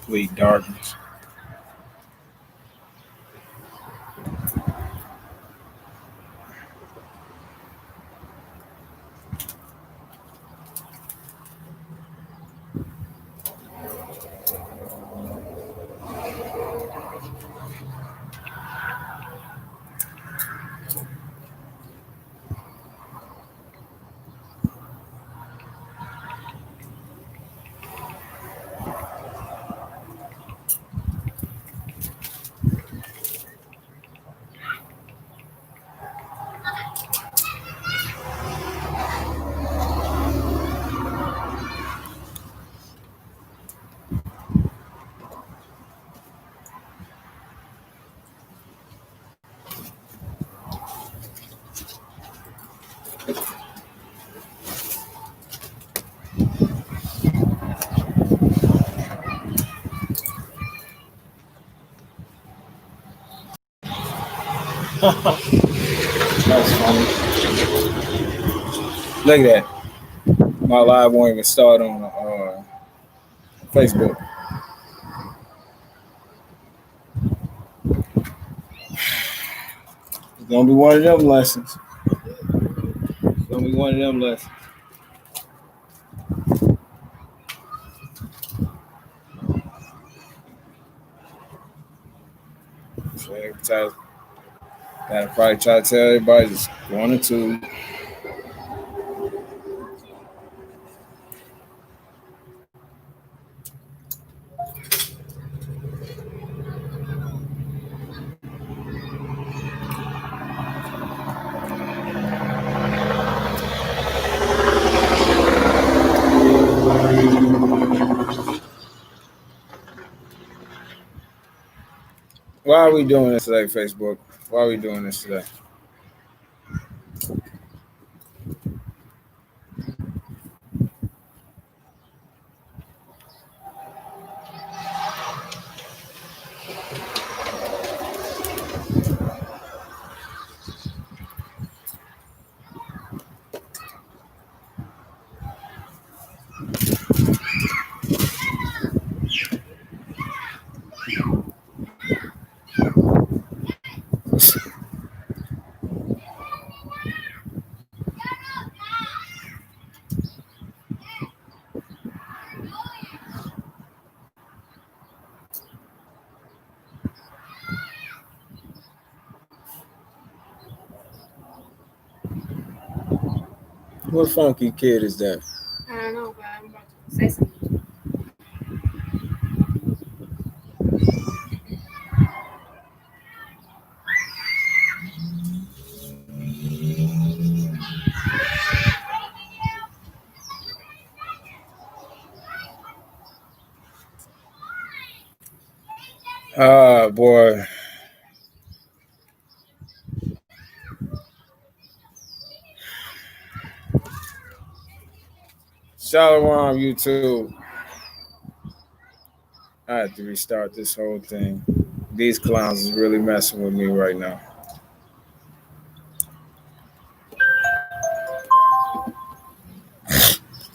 complete darkness. That's funny. Look at that. My live won't even start on Facebook. It's gonna be one of them lessons. It's gonna be one of them lessons. So gotta probably try to tell everybody just go on the tube. Why are we doing this today, Facebook? Why are we doing this today? What funky kid is that? I don't know, but I'm about to say something. Ah, boy. Shalom, YouTube. I had to restart this whole thing. These clowns is really messing with me right now.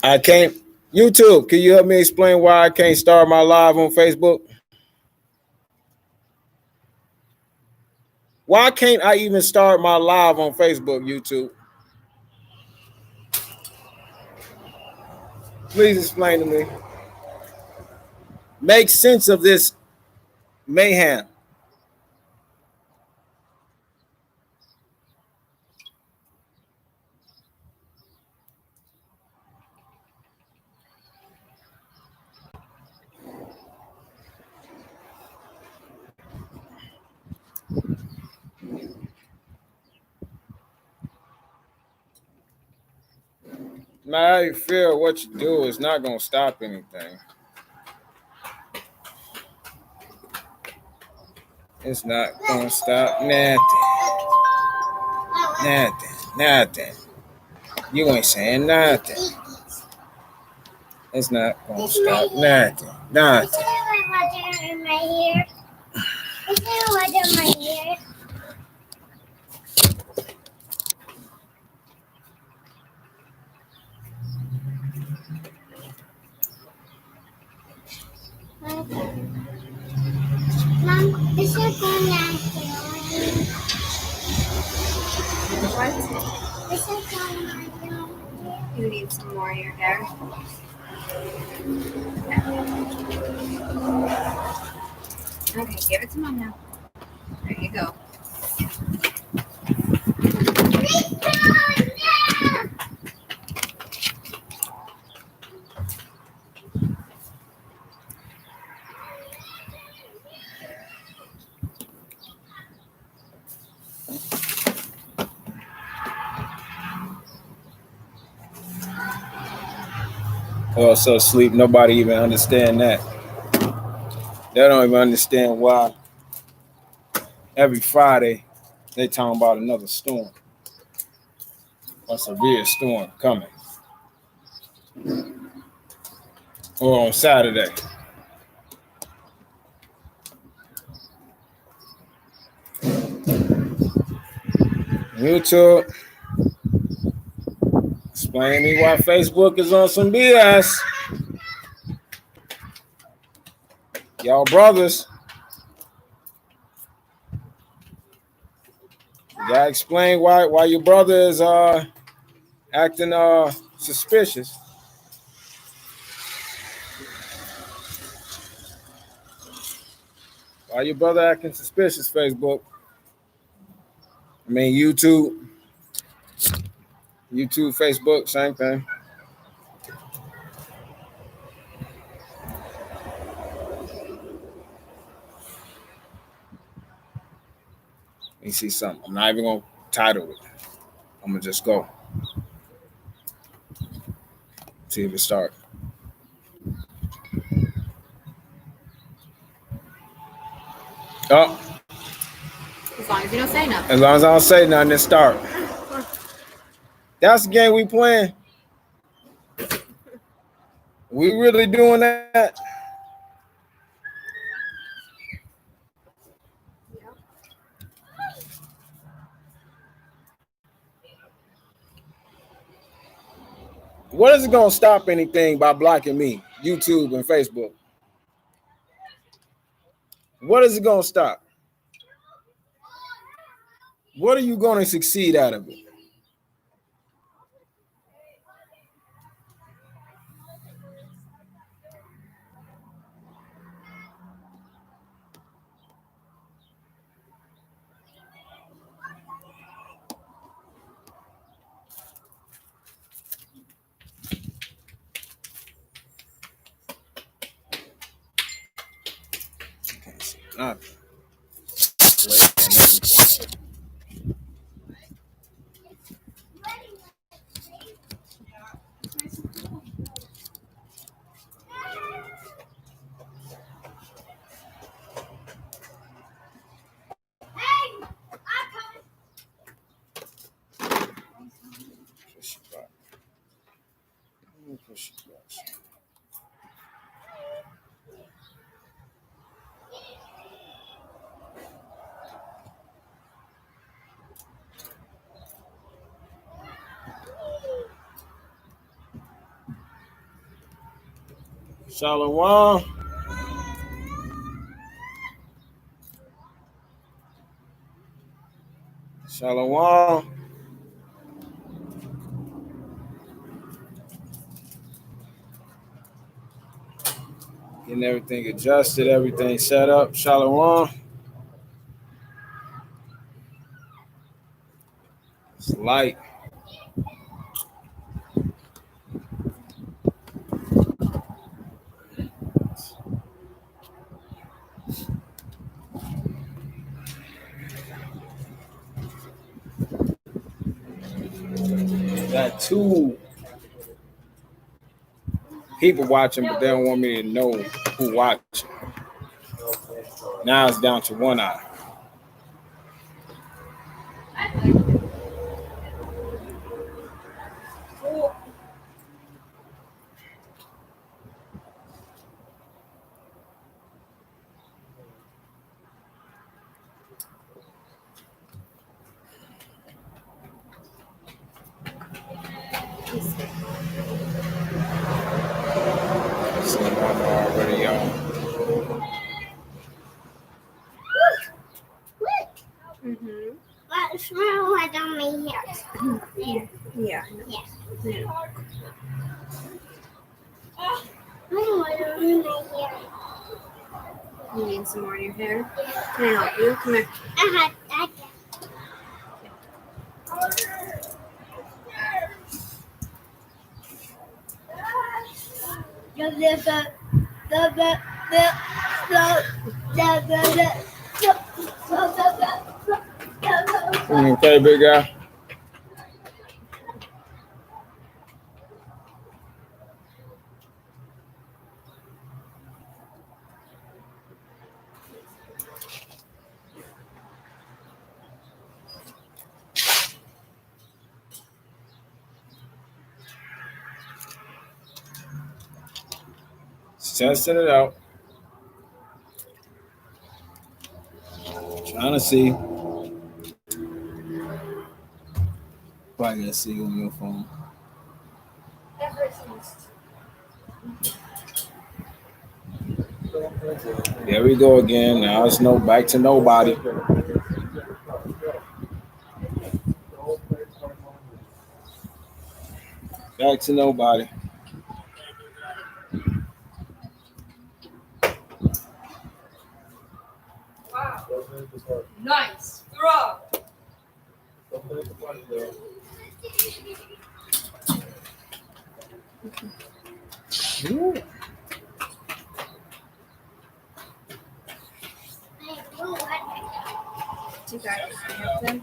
I can't. YouTube, can you help me explain why I can't start my live on Facebook? Why can't I even start my live on Facebook, YouTube? Please explain to me. Make sense of this mayhem. Now, how you feel what you do is not going to stop anything. It's not going to stop nothing. Nothing. You ain't saying nothing. It's not going to stop nothing. Nothing. In my hair. Is there water in my hair? You need some more in your hair. Okay, give it to Mom now. There you go. Oh, so sleep. Nobody even understand that. They don't even understand why every Friday they talking about another storm, a severe storm coming, or on Saturday. YouTube, explain to me why Facebook is on some BS. Y'all brothers, you gotta explain why your brother is acting suspicious. Why your brother acting suspicious, Facebook? I mean YouTube, Facebook, same thing. Let me see something. I'm not even gonna title it. I'm gonna just go. See if it starts. Oh. As long as you don't say nothing. As long as I don't say nothing, it start. That's the game we playing. We really doing that? What is it gonna stop anything by blocking me, YouTube and Facebook? What is it gonna stop? What are you gonna succeed out of it? Can't see nothing. Shalom. Shalom. Getting everything adjusted, everything set up. Shalom. It's light. Got two people watching, but they don't want me to know who watching. Now it's down to one eye. See, I'm already on. What smell like on my hair? Yeah. Yeah. Yeah. I don't want to ruin my hair. You need some more in your hair? Can I help you? Come here. I Okay, big guy. Testing it out. Trying to see. Probably gonna see on your phone. There we go again. Now it's no back to nobody. Back to nobody. Nice. Throw. You got an eye open?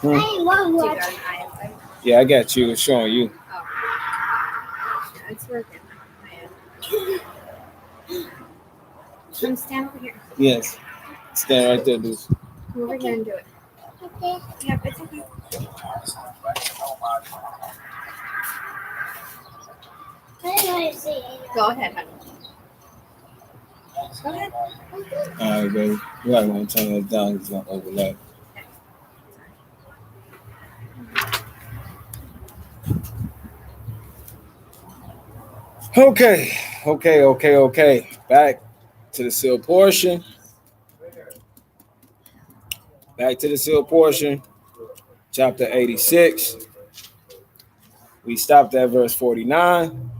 Hmm. You got an eye open? Yeah, I got you. It's showing you. Oh. Yeah, it's working. Come stand over here. Yes. Stand right there, Lucy. Come over here and do it. Okay. Yep, it's okay. I don't want to see it. Go ahead, honey. Go ahead. All right, baby. You might want to turn that down. It's gonna overlap. Okay. Back to the sealed portion. Chapter 86. We stopped at verse 49.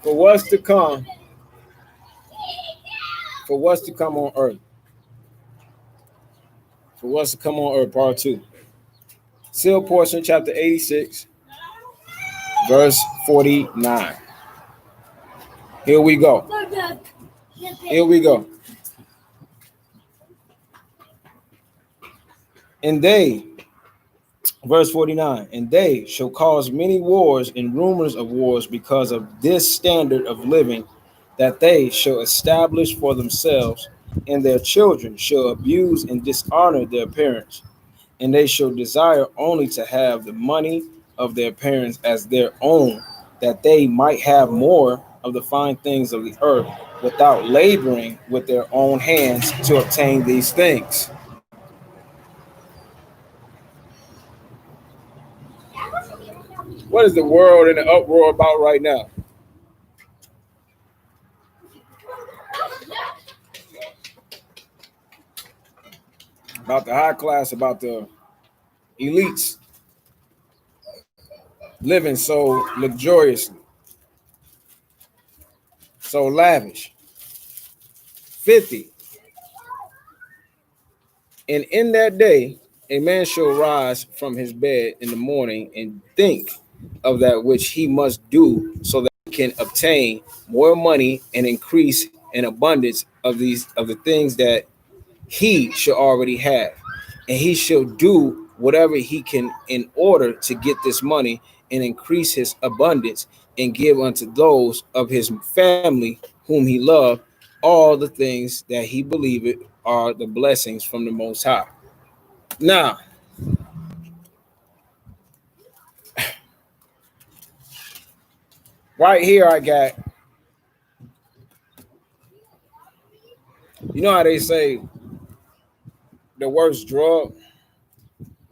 For what's to come on earth. For what's to come on earth, part 2. Sealed portion, chapter 86, verse 49. Here we go. And they, verse 49, and they shall cause many wars and rumors of wars because of this standard of living that they shall establish for themselves, and their children shall abuse and dishonor their parents, and they shall desire only to have the money of their parents as their own, that they might have more of the fine things of the earth without laboring with their own hands to obtain these things. What is the world in an uproar about right now? About the high class, about the elites living so luxuriously, so lavish. 50. And in that day, a man shall rise from his bed in the morning and think of that which he must do so that he can obtain more money and increase an abundance of the things that he shall already have. And he shall do whatever he can in order to get this money and increase his abundance and give unto those of his family whom he loved all the things that he believeth are the blessings from the Most High. Now, right here I got, you know how they say the worst drug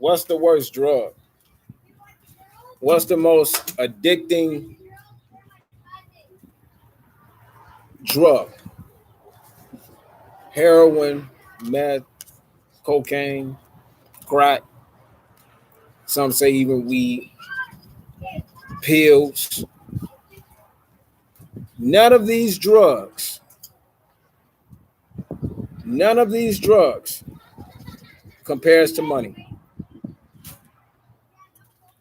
What's the worst drug? What's the most addicting drug? Heroin, meth, cocaine, crack. Some say even weed, pills. None of these drugs compares to money.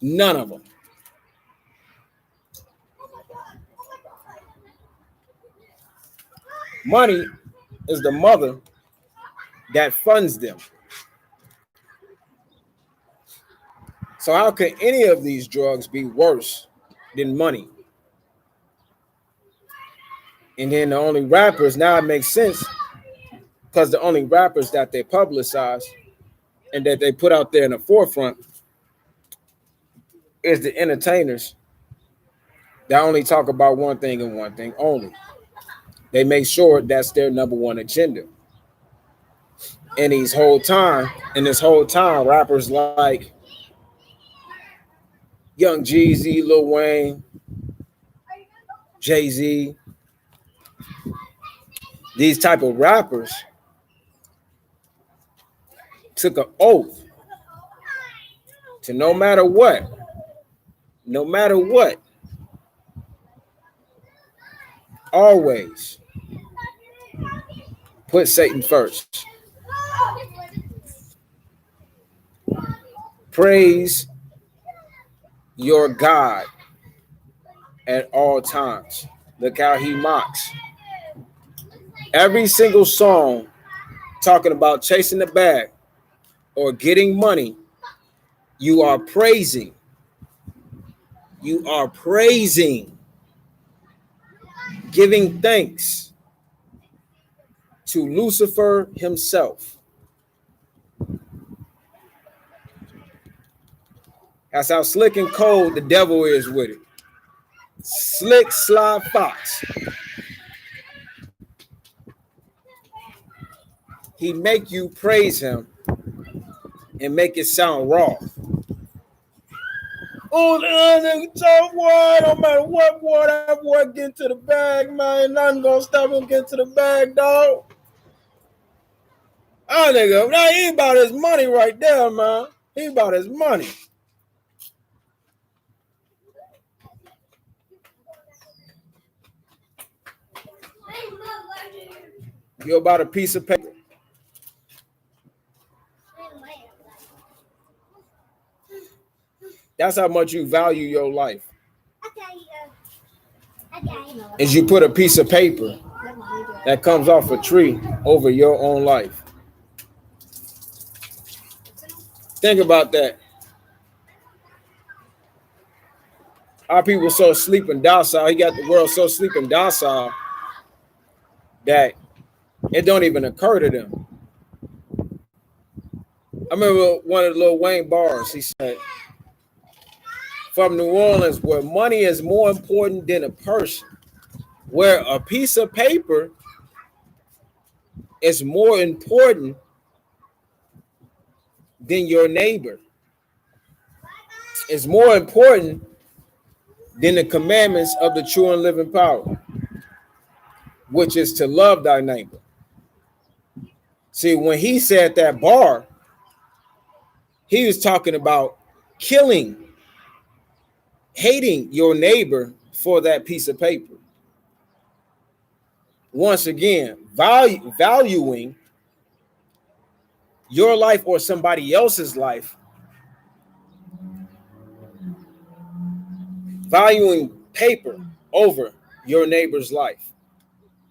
None of them. Money is the mother that funds them. So how can any of these drugs be worse than money? And then the only rappers, now it makes sense, because the only rappers that they publicize and that they put out there in the forefront is the entertainers that only talk about one thing and one thing only. They make sure that's their number one agenda. And this whole time, rappers like Young Jeezy, Lil Wayne, Jay-Z, these type of rappers took an oath to no matter what, always put Satan first. Praise your God at all times. Look how he mocks. Every single song talking about chasing the bag or getting money, you are praising. You are praising, giving thanks to Lucifer himself. That's how slick and cold the devil is with it. Slick, sly fox. He make you praise him and make it sound raw. Oh, that nigga tough boy, no matter what, boy, that boy get to the bag, man. Nothing gonna stop him getting to the bag, dog. Oh, nigga, now he about his money right there, man. He about his money. You about a piece of paper. That's how much you value your life. Is you put a piece of paper that comes off a tree over your own life. Think about that. Our people so sleep and docile. He got the world so sleep and docile that it don't even occur to them. I remember one of the Lil Wayne bars. He said, from New Orleans, where money is more important than a person, where a piece of paper is more important than your neighbor. It's more important than the commandments of the true and living power, which is to love thy neighbor. See, when he said that bar, he was talking about killing, hating your neighbor for that piece of paper. Once again, valuing your life or somebody else's life, valuing paper over your neighbor's life,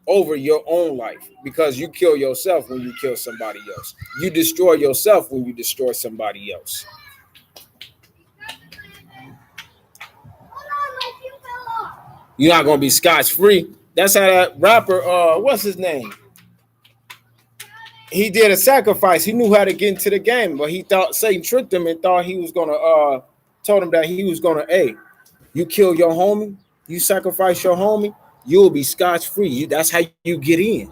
over your own life, because you kill yourself when you kill somebody else. You destroy yourself when you destroy somebody else. You're not going to be scotch-free. That's how that rapper, what's his name? He did a sacrifice. He knew how to get into the game, but he thought Satan tricked him and thought he was going to, told him that he was going to, hey, you kill your homie, you sacrifice your homie, you'll be scotch-free. That's how you get in.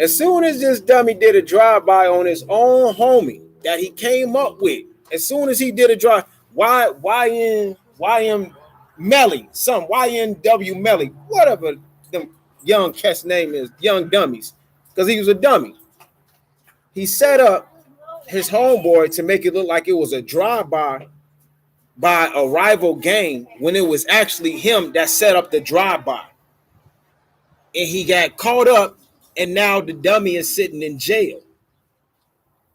As soon as this dummy did a drive-by on his own homie, that he came up with as soon as he did a drive. YN Melly, some YNW Melly, whatever the young cat's name is, Young Dummies, because he was a dummy. He set up his homeboy to make it look like it was a drive-by by a rival gang when it was actually him that set up the drive-by. And he got caught up, and now the dummy is sitting in jail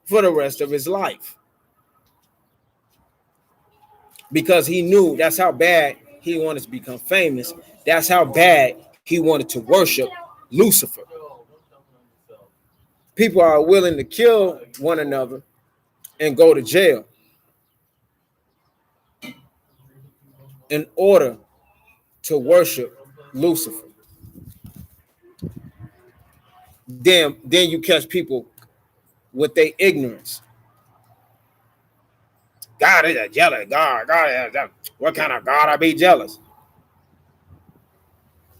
for the rest of his life. Because he knew that's how bad he wanted to become famous. That's how bad he wanted to worship Lucifer. People are willing to kill one another and go to jail in order to worship Lucifer. Then you catch people with their ignorance. God is a jealous God. What kind of God I be jealous?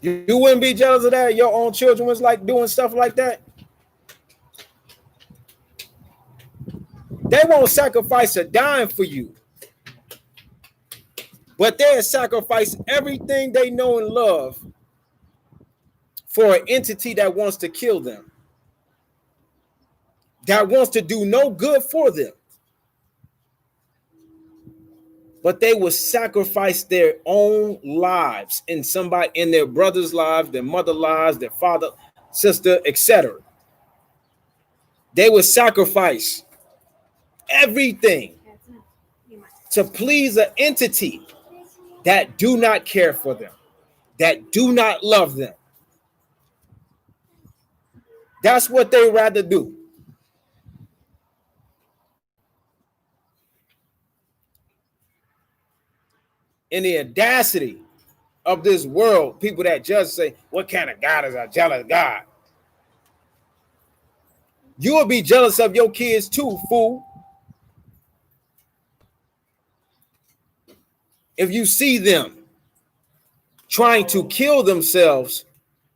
You wouldn't be jealous of that? Your own children was like doing stuff like that? They won't sacrifice a dime for you. But they'll sacrifice everything they know and love for an entity that wants to kill them, that wants to do no good for them. But they will sacrifice their own lives in their brother's lives, their mother's lives, their father, sister, etc. They will sacrifice everything to please an entity that do not care for them, that do not love them. That's what they rather do. In the audacity of this world, people that just say, what kind of God is a jealous God? You will be jealous of your kids too, fool. If you see them trying to kill themselves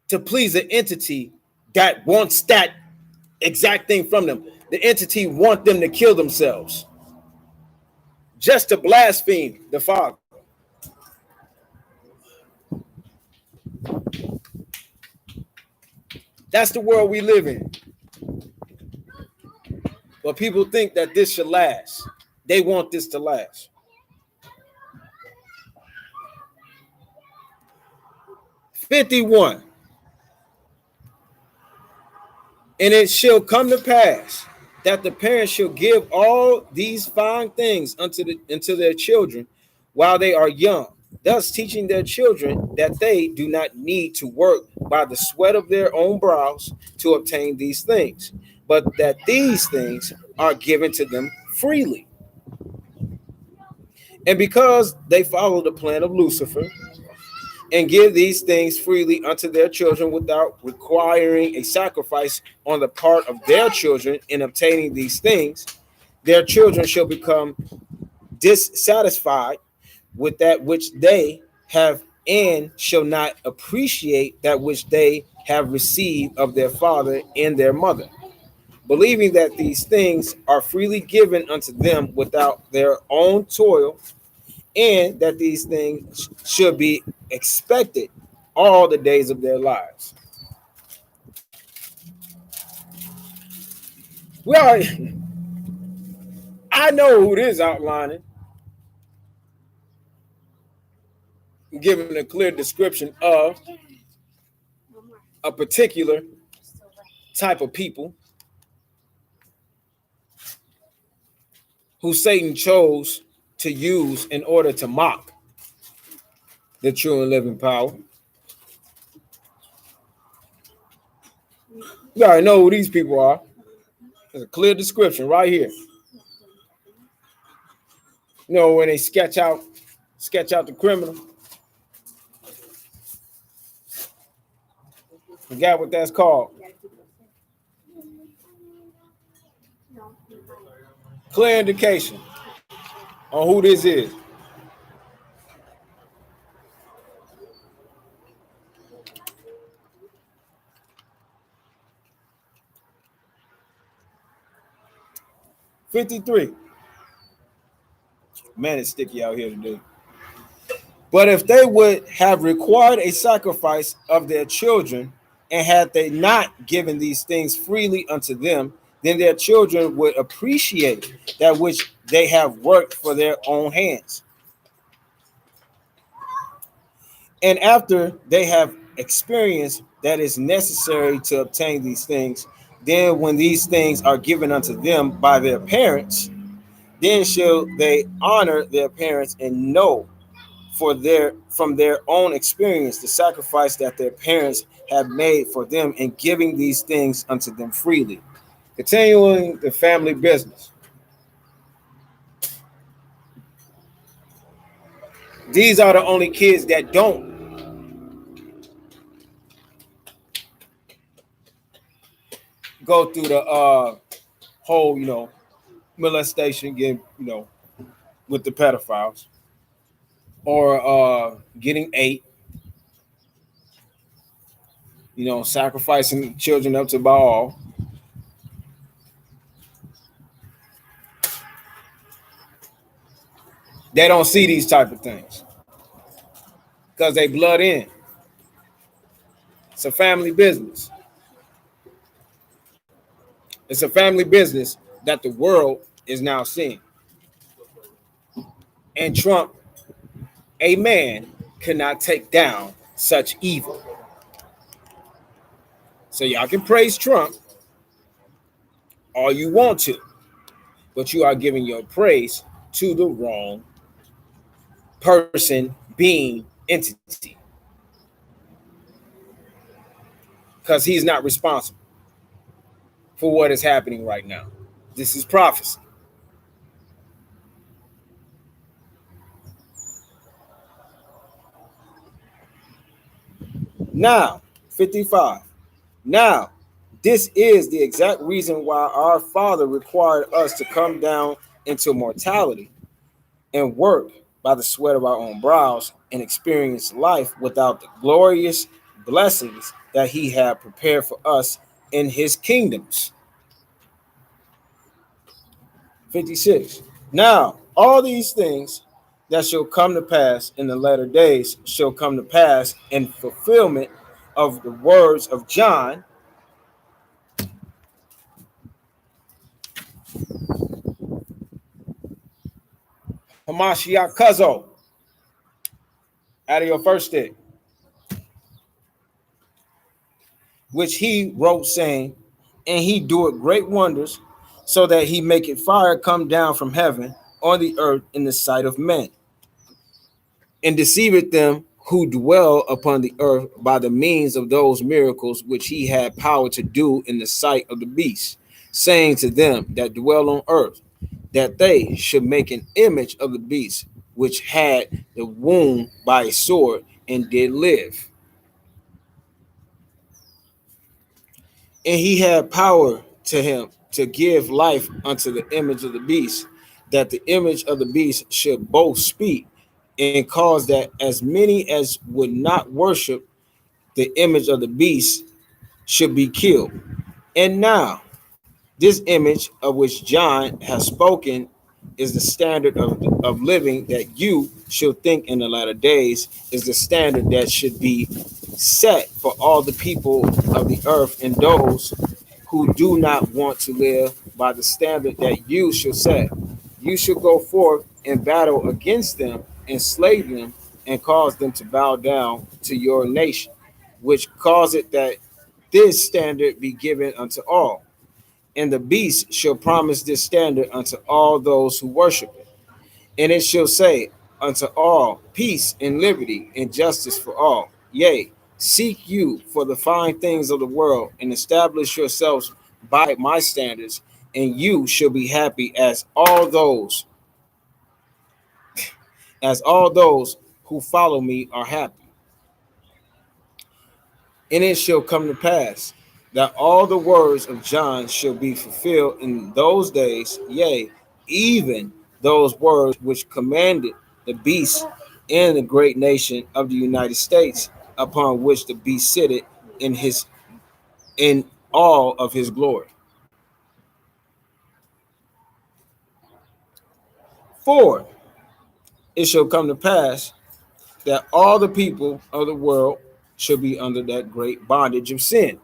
to please an entity that wants that exact thing from them, the entity wants them to kill themselves just to blaspheme the Father. That's the world we live in. But people think that this should last. They want this to last. 51. And it shall come to pass that the parents shall give all these fine things unto their children while they are young, thus teaching their children that they do not need to work by the sweat of their own brows to obtain these things, but that these things are given to them freely. And because they follow the plan of Lucifer and give these things freely unto their children without requiring a sacrifice on the part of their children in obtaining these things, their children shall become dissatisfied with that which they have and shall not appreciate that which they have received of their father and their mother, believing that these things are freely given unto them without their own toil, and that these things should be expected all the days of their lives. Well, I know who this outlining, giving a clear description of a particular type of people who Satan chose to use in order to mock the true and living power. You already know who these people are. There's a clear description right here. You know, when they sketch out the criminal. Forgot what that's called. Clear indication on who this is. 53. Man, it's sticky out here today. But if they would have required a sacrifice of their children, and had they not given these things freely unto them, then their children would appreciate that which they have worked for their own hands. And after they have experienced that is necessary to obtain these things, then when these things are given unto them by their parents, then shall they honor their parents and know from their own experience the sacrifice that their parents have made for them in giving these things unto them freely. Continuing the family business. These are the only kids that don't go through the whole, molestation, get, with the pedophiles, or getting ate, sacrificing children up to Baal. They don't see these type of things because they blood in. It's a family business. It's a family business that the world is now seeing. And Trump, a man, cannot take down such evil. So y'all can praise Trump all you want to, but you are giving your praise to the wrong person, being, entity. Because he's not responsible for what is happening right now. This is prophecy. Now, 55. Now, this is the exact reason why our Father required us to come down into mortality and work by the sweat of our own brows and experience life without the glorious blessings that he had prepared for us in his kingdoms. 56. Now, all these things that shall come to pass in the latter days shall come to pass in fulfillment of the words of John, Hamashiach Kazo, out of your first stick, which he wrote, saying, and he doeth great wonders, so that he maketh fire come down from heaven on the earth in the sight of men, and deceiveth them who dwell upon the earth by the means of those miracles which he had power to do in the sight of the beast, saying to them that dwell on earth, that they should make an image of the beast, which had the wound by a sword and did live. And he had power to him to give life unto the image of the beast, that the image of the beast should both speak and cause that as many as would not worship the image of the beast should be killed. And now, this image of which John has spoken is the standard of living that you should think in the latter days is the standard that should be set for all the people of the earth and those who do not want to live by the standard that you shall set. You shall go forth and battle against them and slay them and cause them to bow down to your nation, which cause it that this standard be given unto all. And the beast shall promise this standard unto all those who worship it. And it shall say unto all, peace and liberty and justice for all. Yea, seek you for the fine things of the world and establish yourselves by my standards, and you shall be happy as all those who follow me are happy. And it shall come to pass that all the words of John shall be fulfilled in those days, yea, even those words which commanded the beast and the great nation of the United States, upon which the beast sitteth in all of his glory. For it shall come to pass that all the people of the world shall be under that great bondage of sin.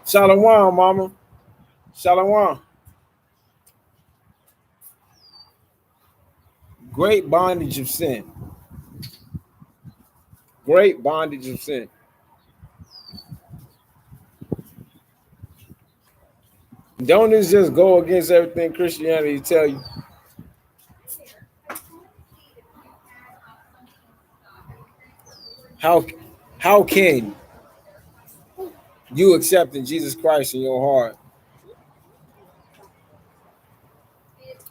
Shalom, mama. Shalom. Great bondage of sin. Great bondage of sin. Don't this just go against everything Christianity tell you? How can you accepting Jesus Christ in your heart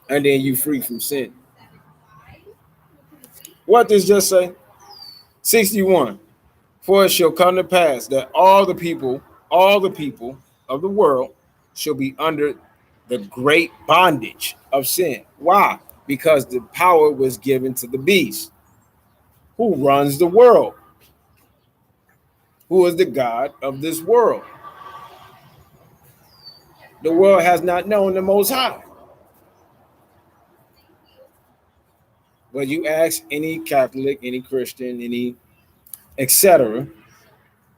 and then you free from sin? What does just say? 61. For it shall come to pass that all the people of the world shall be under the great bondage of sin. Why? Because the power was given to the beast. Who runs the world? Who is the God of this world? The world has not known the Most High. But you ask any Catholic, any Christian, any etc.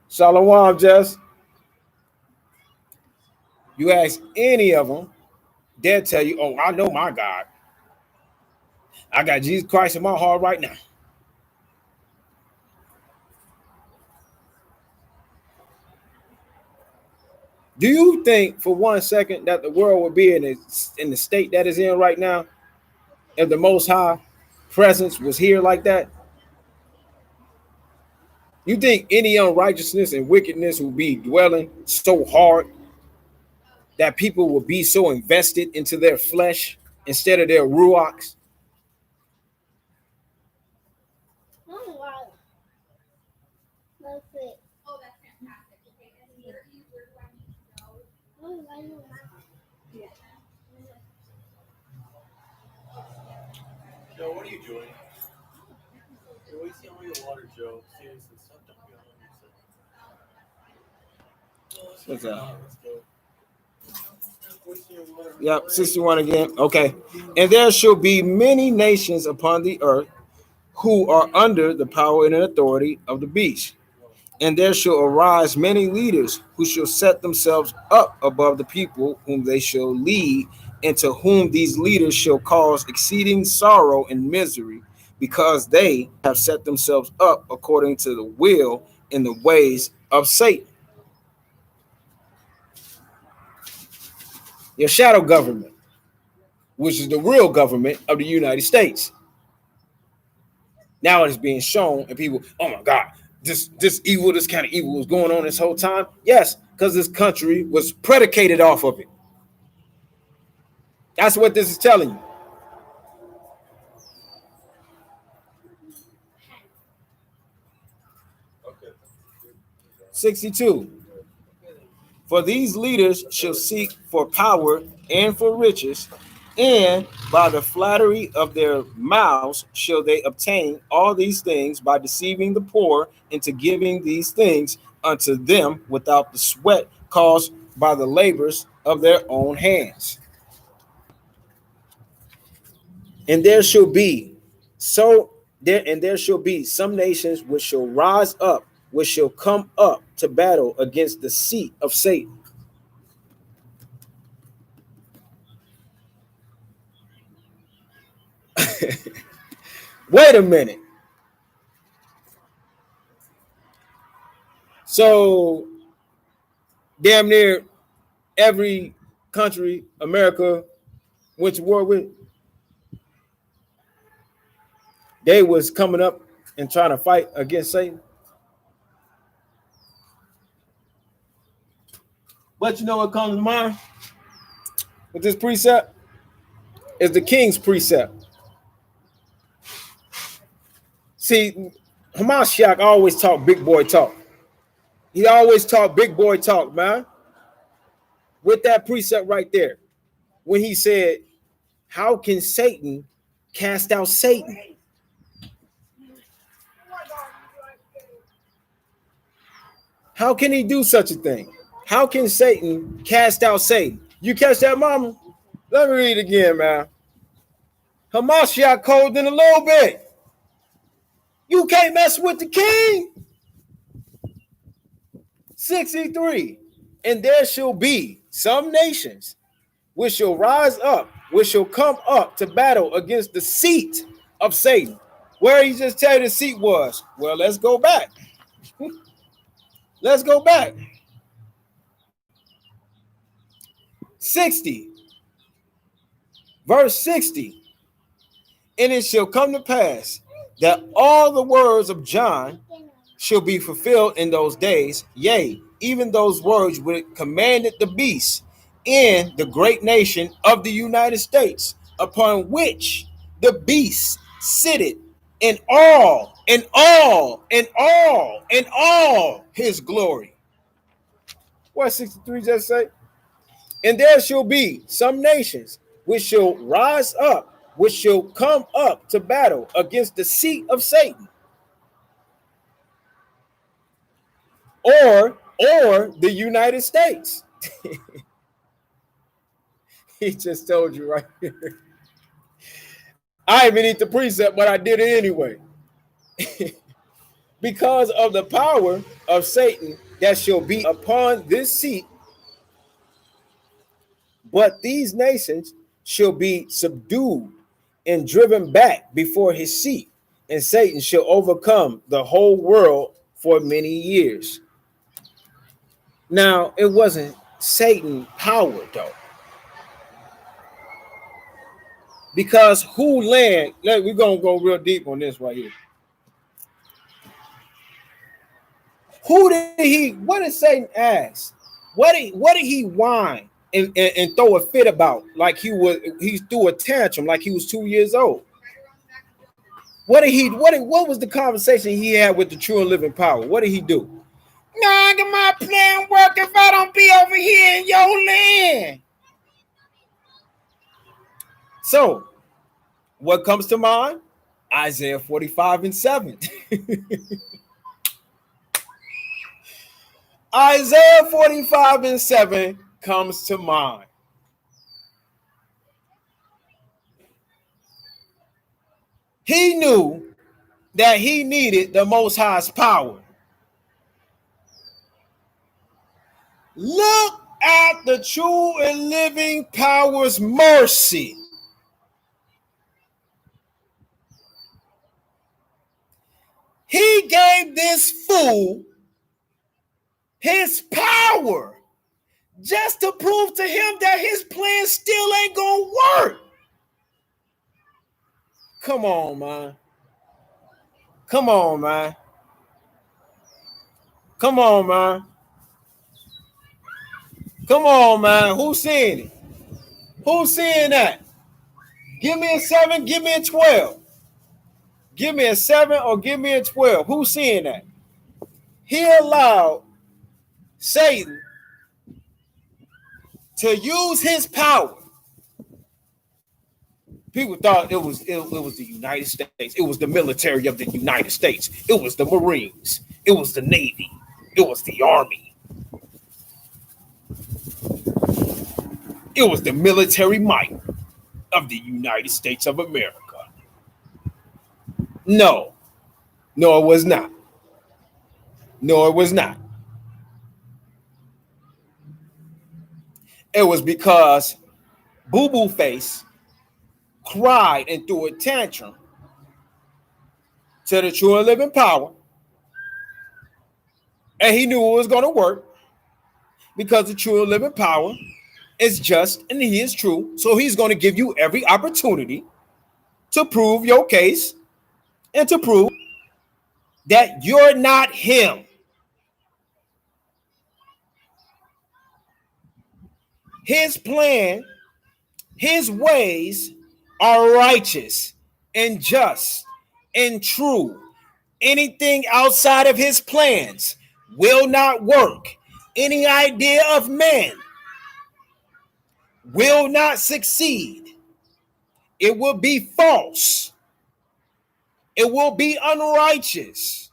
Shalom, Jess. You ask any of them, they'll tell you, "Oh, I know my God. I got Jesus Christ in my heart right now." Do you think for 1 second that the world would be in the state that is in right now if the Most High presence was here like that? You think any unrighteousness and wickedness will be dwelling so hard that people will be so invested into their flesh instead of their ruachs? Oh, wow. That's it. Oh, that's fantastic. Okay, and where do I need to go? Oh, I know. Yeah. Joe, what are you doing? You're wasting all your water, Joe. Seriously, stop dumping on yourself. What's that? Let's go. Wasting your water. Yep, 61 again. Okay. And there shall be many nations upon the earth who are under the power and authority of the beast. And there shall arise many leaders who shall set themselves up above the people whom they shall lead, and to whom these leaders shall cause exceeding sorrow and misery, because they have set themselves up according to the will in the ways of Satan. Your shadow government, which is the real government of the United States. Now it is being shown, and people, oh my God, this kind of evil was going on this whole time. Yes, because this country was predicated off of it. That's what this is telling you. Okay. 62. For these leaders shall seek for power and for riches, and by the flattery of their mouths shall they obtain all these things, by deceiving the poor into giving these things unto them without the sweat caused by the labors of their own hands. And there shall be there shall be some nations which shall rise up, which shall come up to battle against the seat of Satan. Wait a minute. So damn near every country America went to war with, they was coming up and trying to fight against Satan. But you know what comes to mind with this precept is the king's precept. See, Hamashiach always talk big boy talk. He always talk big boy talk, man. With that precept right there, when he said, how can Satan cast out Satan? How can he do such a thing? How can Satan cast out Satan? You catch that, mama? Let me read it again, man. Hamashiach called in a little bit. You can't mess with the king. 63. And there shall be some nations which shall rise up, which shall come up to battle against the seat of Satan. Where he just tell you the seat was. Well, let's go back. Let's go back. 60. Verse 60. And it shall come to pass that all the words of John shall be fulfilled in those days, yea, even those words which commanded the beast in the great nation of the United States, upon which the beast sitteth in all his glory. What 63 just say? And there shall be some nations which shall rise up, which shall come up to battle against the seat of Satan, or the United States. He just told you right here. I even eat the precept, but I did it anyway. Because of the power of Satan that shall be upon this seat, but these nations shall be subdued and driven back before his seat, and Satan shall overcome the whole world for many years. Now, it wasn't Satan power, though. Because who land, we're going to go real deep on this right here. What did Satan ask? What did he whine and throw a fit about? Like he threw a tantrum like he was 2 years old. What was the conversation he had with the true and living power? What did he do? Nah, get my plan work if I don't be over here in your land. So, what comes to mind? Isaiah 45 and 7. Isaiah 45 and 7 comes to mind. He knew that he needed the Most High's power. Look at the true and living power's mercy. He gave this fool his power just to prove to him that his plan still ain't gonna work. Come on, man. Come on, man. Come on, man. Come on, man. Who's seeing it? Who's seeing that? Give me a 7, give me a 12. Give me a 7 or give me a 12. Who's seeing that? He allowed Satan to use his power. People thought it was the United States. It was the military of the United States. It was the Marines. It was the Navy. It was the Army. It was the military might of the United States of America. No, it was not. No, it was not. It was because Boo Boo Face cried and threw a tantrum to the true and living power, and he knew it was going to work because the true and living power is just and he is true. So he's going to give you every opportunity to prove your case and to prove that you're not him. His plan, his ways are righteous and just and true. Anything outside of his plans will not work. Any idea of man will not succeed. It will be false. It will be unrighteous.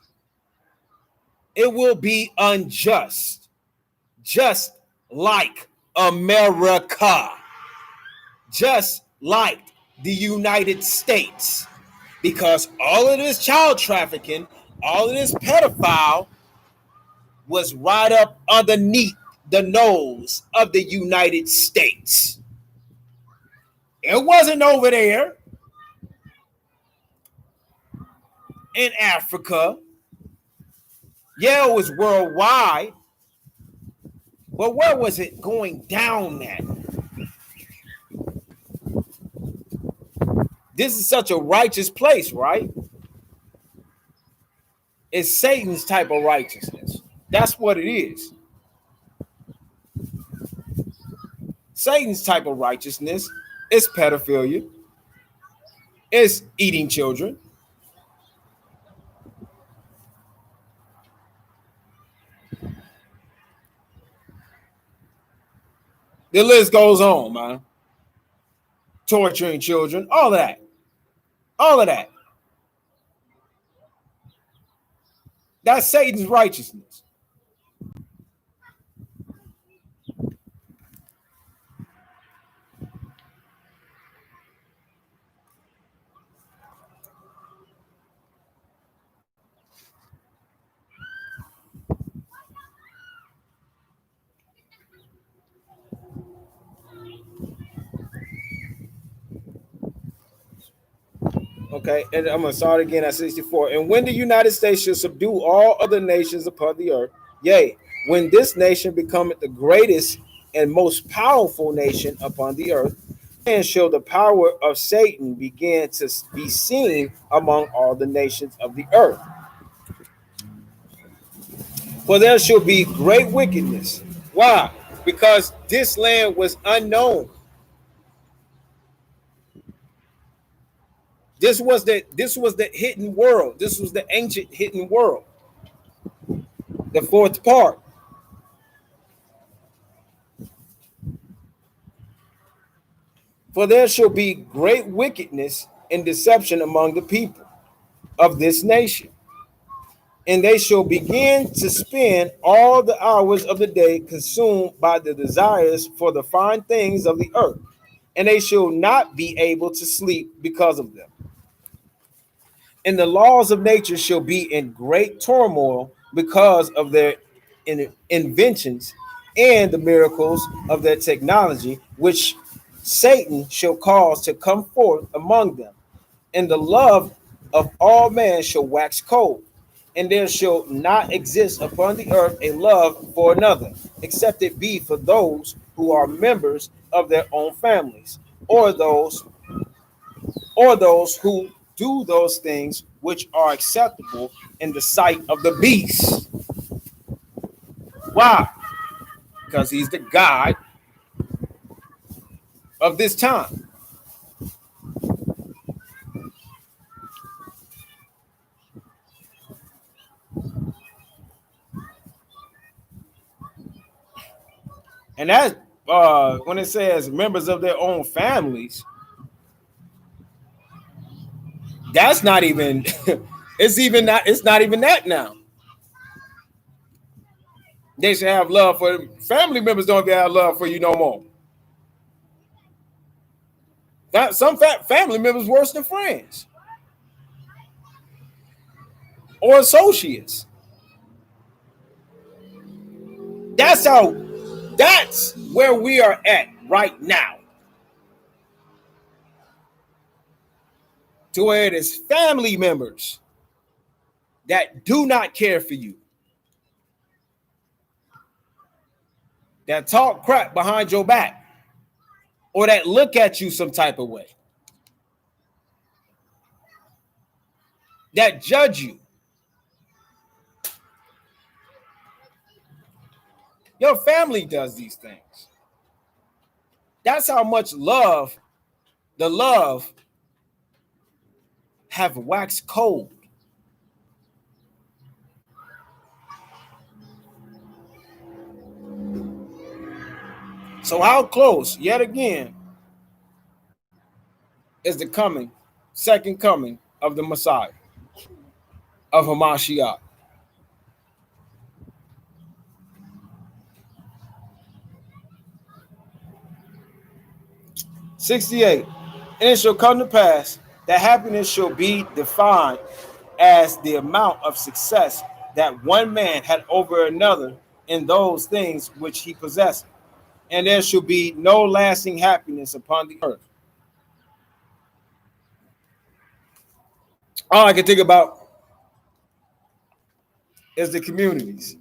it will be unjust, just like America, just like the United States, because all of this child trafficking, all of this pedophile was right up underneath the nose of the United States. It wasn't over there in Africa. Yeah, it was worldwide, but where was it going down at? This is such a righteous place, right? It's Satan's type of righteousness. That's what it is. Satan's type of righteousness is pedophilia, is eating children. The list goes on, man. Torturing children, all of that. All of that. That's Satan's righteousness. Okay, and I'm gonna start again at 64. And when the United States shall subdue all other nations upon the earth, yea, when this nation becometh the greatest and most powerful nation upon the earth, then shall the power of Satan begin to be seen among all the nations of the earth. For there shall be great wickedness. Why? Because this land was unknown. This was the hidden world. This was the ancient hidden world. The fourth part. For there shall be great wickedness and deception among the people of this nation. And they shall begin to spend all the hours of the day consumed by the desires for the fine things of the earth. And they shall not be able to sleep because of them. And the laws of nature shall be in great turmoil because of their inventions and the miracles of their technology, which Satan shall cause to come forth among them. And the love of all men shall wax cold, and there shall not exist upon the earth a love for another, except it be for those who are members of their own families, or those who do those things which are acceptable in the sight of the beast. Why? Because he's the God of this time. And that's when it says members of their own families, that's not even it's not even that now. They should have love for family members. Don't have love for you no more. Some family members worse than friends or associates. That's where we are at right now. To where it is family members that do not care for you, that talk crap behind your back, or that look at you some type of way, that judge you. Your family does these things. That's how much the love have waxed cold. So how close, yet again, is the second coming of the Messiah, of Hamashiach? 68. And it shall come to pass that happiness shall be defined as the amount of success that one man had over another in those things which he possessed. And there shall be no lasting happiness upon the earth. All I can think about is the communities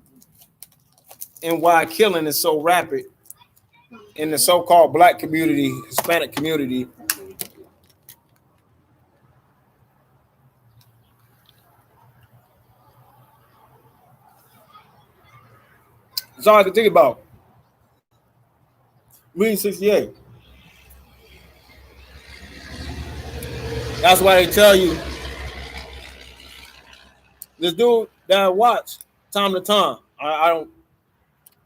and why killing is so rapid in the so-called black community, Hispanic community. That's all I can think about. Reading 68. That's why they tell you this dude that I watch time to time. I don't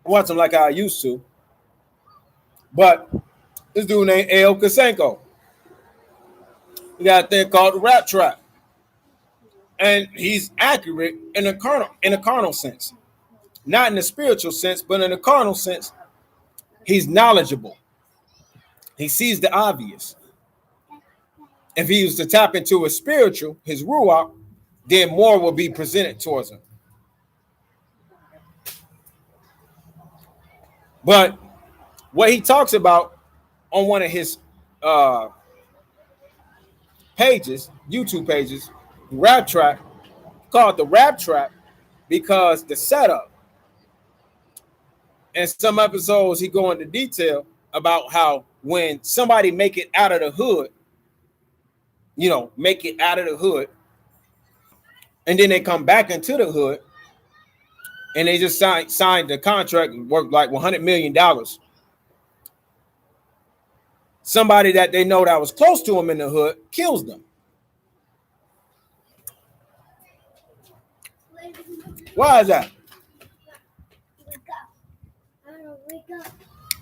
watch him like I used to. But this dude named El Kasenko. He got a thing called the Rap Trap. And he's accurate in a carnal sense. Not in the spiritual sense, but in the carnal sense, he's knowledgeable. He sees the obvious. If he was to tap into his spiritual, his ruach, then more will be presented towards him. But what he talks about on one of his pages, YouTube pages, Rap Trap, called the Rap Trap, because the setup. In some episodes, he go into detail about how when somebody make it out of the hood, make it out of the hood, and then they come back into the hood, and they just signed the contract worth like $100 million. Somebody that they know that was close to them in the hood kills them. Why is that?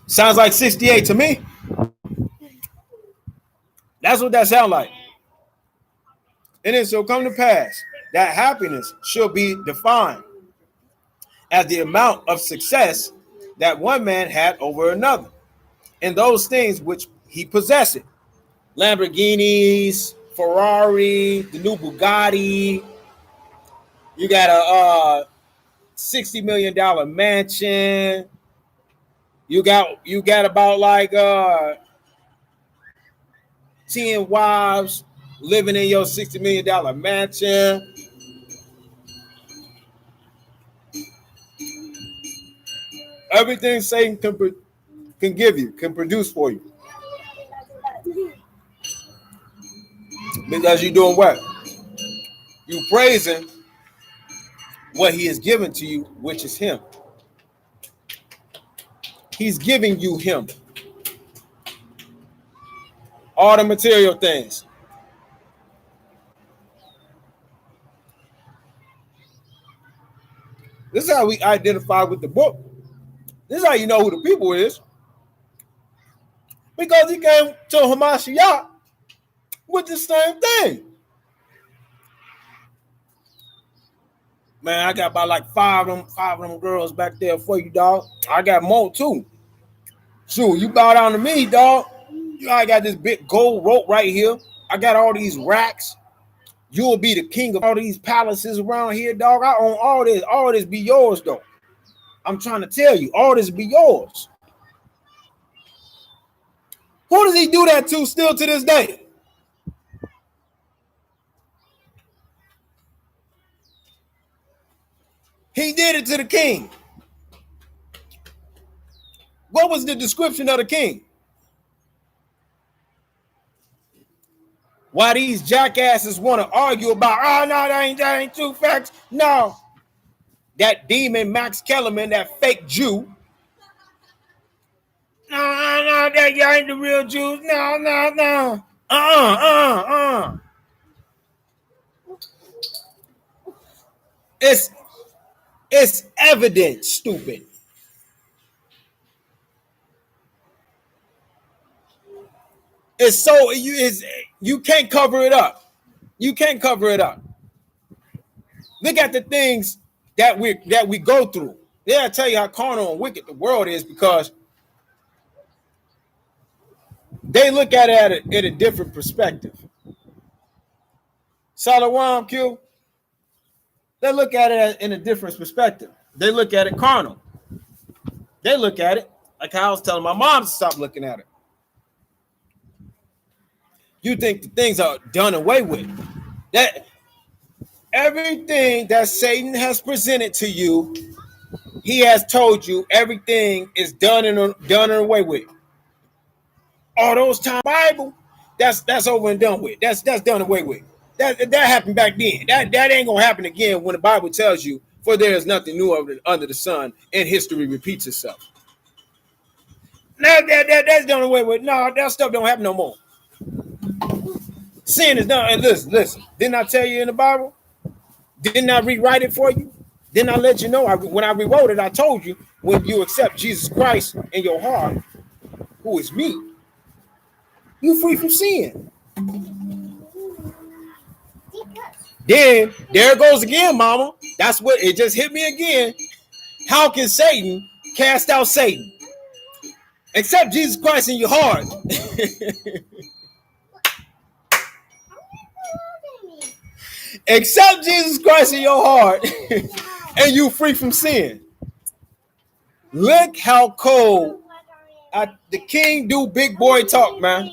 Sounds like 68 to me. That's what that sounds like. And it shall come to pass that happiness shall be defined as the amount of success that one man had over another in those things which he possessed. Lamborghinis, Ferrari, the new Bugatti. You got a $60 million mansion. You got about like 10 wives living in your $60 million mansion. Everything Satan can give you, can produce for you. Because you're doing what? You praising what he has given to you, which is him. He's giving you him. All the material things. This is how we identify with the book. This is how you know who the people is. Because he came to Hamashiach with the same thing. Man, I got about like five of them girls back there for you, dog. I got more too. Shoot, you bow down to me, dog. I got this big gold rope right here. I got all these racks. You'll be the king of all these palaces around here, dog. I own all this. All this be yours, though. I'm trying to tell you, all this be yours. Who does he do that to still to this day? He did it to the king. What was the description of the king? Why these jackasses want to argue about, oh, no, that ain't true facts. No. That demon Max Kellerman, that fake Jew. No, that ain't the real Jews. No. It's evident, stupid. You can't cover it up. You can't cover it up. Look at the things that we go through. Yeah, I tell you how carnal and wicked the world is, because They look at it in a different perspective. Salawam Q, they look at it in a different perspective. They look at it carnal. They look at it like I was telling my mom to stop looking at it. You think the things are done away with. That everything that Satan has presented to you, he has told you everything is done and away with. All those time Bible, that's over and done with. That's done away with. That happened back then. That ain't gonna happen again when the Bible tells you, for there is nothing new under the sun, and history repeats itself. Now that's done away with. No, that stuff don't happen no more. Sin is done. And listen. Didn't I tell you in the Bible? Didn't I rewrite it for you? Didn't I let you know? When I rewrote it, I told you, when you accept Jesus Christ in your heart, who is me, you free from sin. Then there it goes again, mama. That's what it just hit me again. How can Satan cast out Satan? Accept Jesus Christ in your heart. Accept Jesus Christ in your heart, and you free from sin. Look how cold the king do big boy talk, man.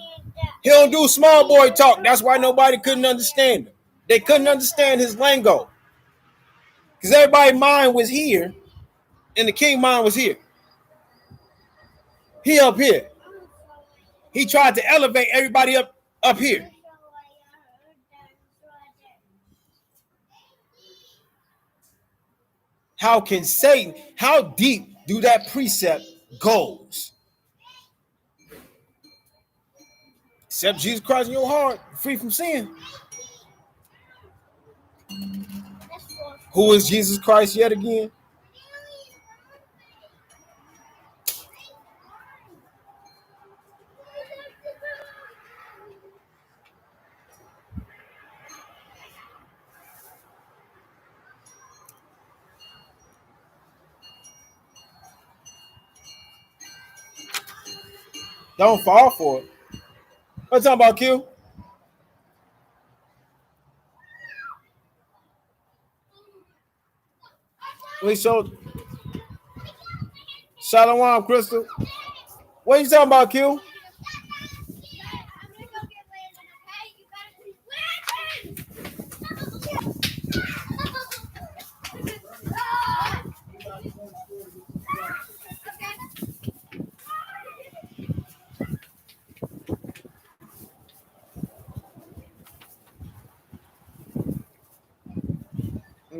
He don't do small boy talk. That's why nobody couldn't understand him. They couldn't understand his lingo. Because everybody's mind was here, and the king mind was here. He up here. He tried to elevate everybody up here. How can Satan, how deep do that precept goes? Accept Jesus Christ in your heart, free from sin. Who is Jesus Christ yet again? Don't fall for it. What talking about, Q? We showed Shalom, Crystal. What are you talking about, Q?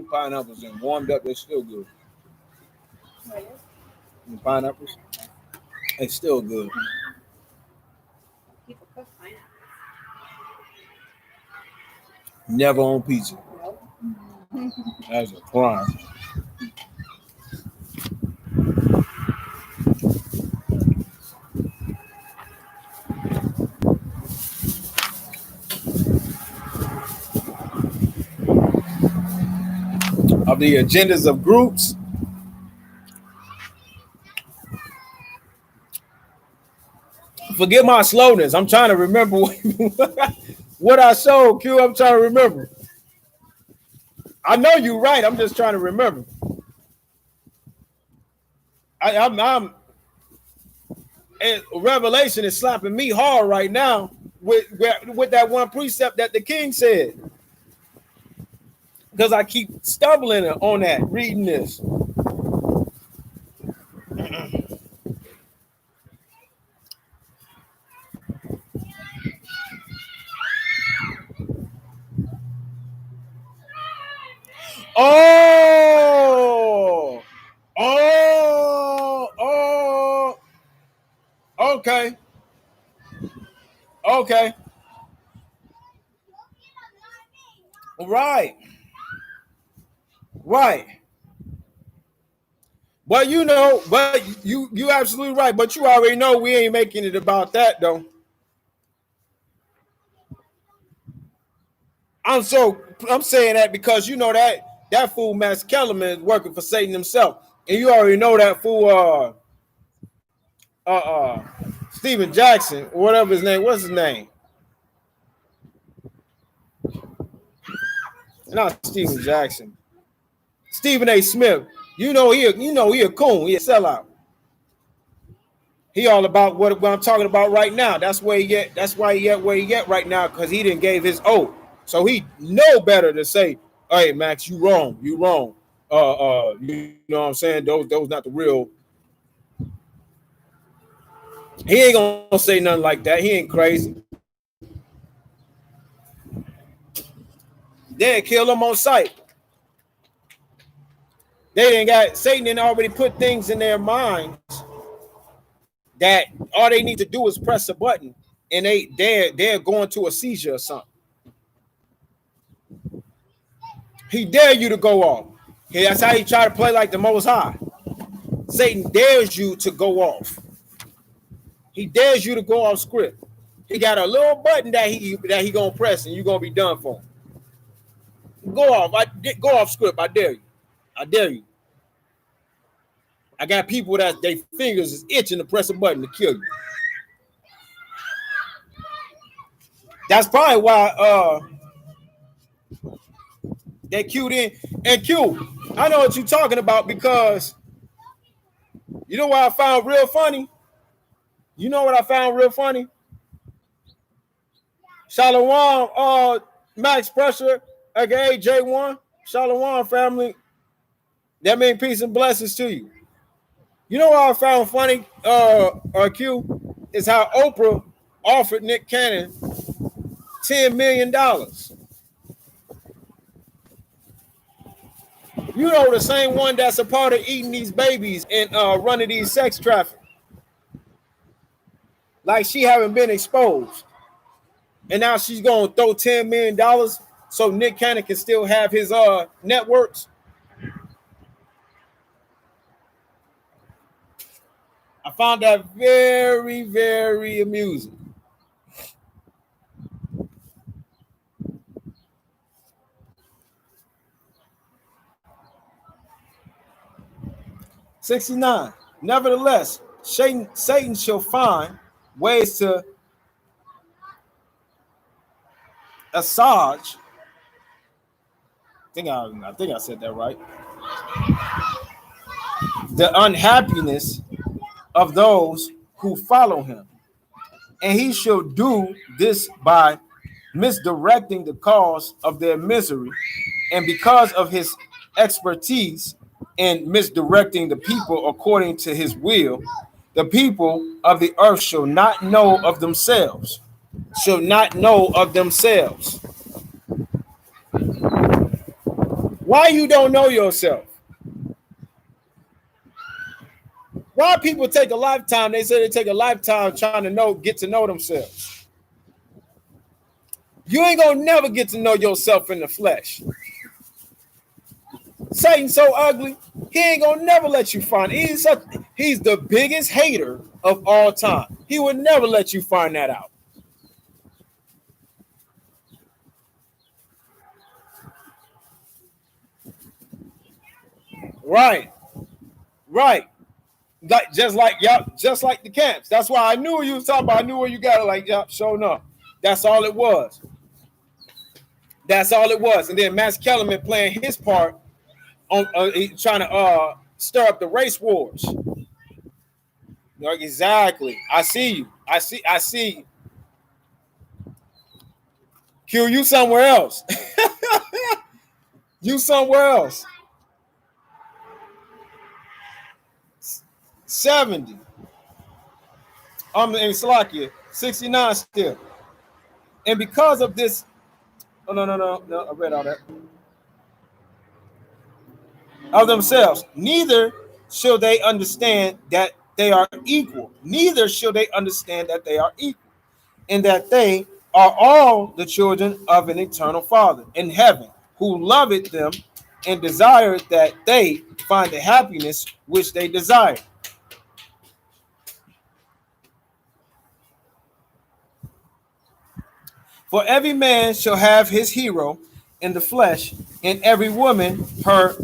Pineapples and warmed up, they're still good. The pineapples, it's still good. People cook pineapples. Never on pizza. That's a crime. Of the agendas of groups, forget my slogans. I'm trying to remember what I showed, Q. I'm trying to remember. I know you're right. I'm just trying to remember. I'm Revelation is slapping me hard right now with that one precept that the king said. Because I keep stumbling on that, reading this. Oh, okay. Right. But you absolutely right. But you already know we ain't making it about that though. I'm saying that because you know that fool Master Kellerman is working for Satan himself. And you already know that fool Steven Jackson, whatever his name. What's his name? Not Steven Jackson. Stephen A. Smith. You know he a coon. He a sellout. He all about what I'm talking about right now. That's where he get. That's why he at where he get right now, because he didn't gave his oath. So he know better to say, "Hey Max, you wrong. You wrong. You know what I'm saying? Those not the real." He ain't gonna say nothing like that. He ain't crazy. They kill him on sight. They didn't got Satan didn't already put things in their minds that all they need to do is press a button and they're going to a seizure or something. He dare you to go off. That's how he try to play like the Most High. Satan dares you to go off. He dares you to go off script. He got a little button that he gonna press and you're gonna be done for him. Go off. Go off script. I dare you. I dare you. I got people that their fingers is itching to press a button to kill you. That's probably why they queued in. And Q, I know what you're talking about, because you know what I found real funny? You know what I found real funny? Shalom, Max Pressure, aka J1. Shalom, family. That means peace and blessings to you. You know what I found funny, Q, is how Oprah offered Nick Cannon $10 million. You know, the same one that's a part of eating these babies and running these sex traffic. Like she haven't been exposed. And now she's going to throw $10 million so Nick Cannon can still have his networks. I found that very, very amusing. $69. Nevertheless, Satan shall find ways to assuage. I think I said that right. The unhappiness of those who follow him, and he shall do this by misdirecting the cause of their misery, and because of his expertise in misdirecting the people according to his will, the people of the earth shall not know of themselves. Shall not know of themselves. Why you don't know yourself? Why people take a lifetime? They say they take a lifetime trying to get to know themselves. You ain't gonna never get to know yourself in the flesh. Satan's so ugly, he ain't gonna never let you find it. He's the biggest hater of all time. He would never let you find that out. Right. Just like the camps. That's why I knew you was talking about. I knew where you got it. Like, yep, sure enough. That's all it was. And then Max Kellerman playing his part on trying to stir up the race wars. Exactly. I see you. I see you. Q, you somewhere else. You somewhere else. 70. I'm in Slovakia. 69 still. And because of this, no, I read all that. Of themselves, neither shall they understand that they are equal. Neither shall they understand that they are equal, and that they are all the children of an eternal Father in heaven, who loveth them and desire that they find the happiness which they desire. For every man shall have his hero in the flesh, and every woman her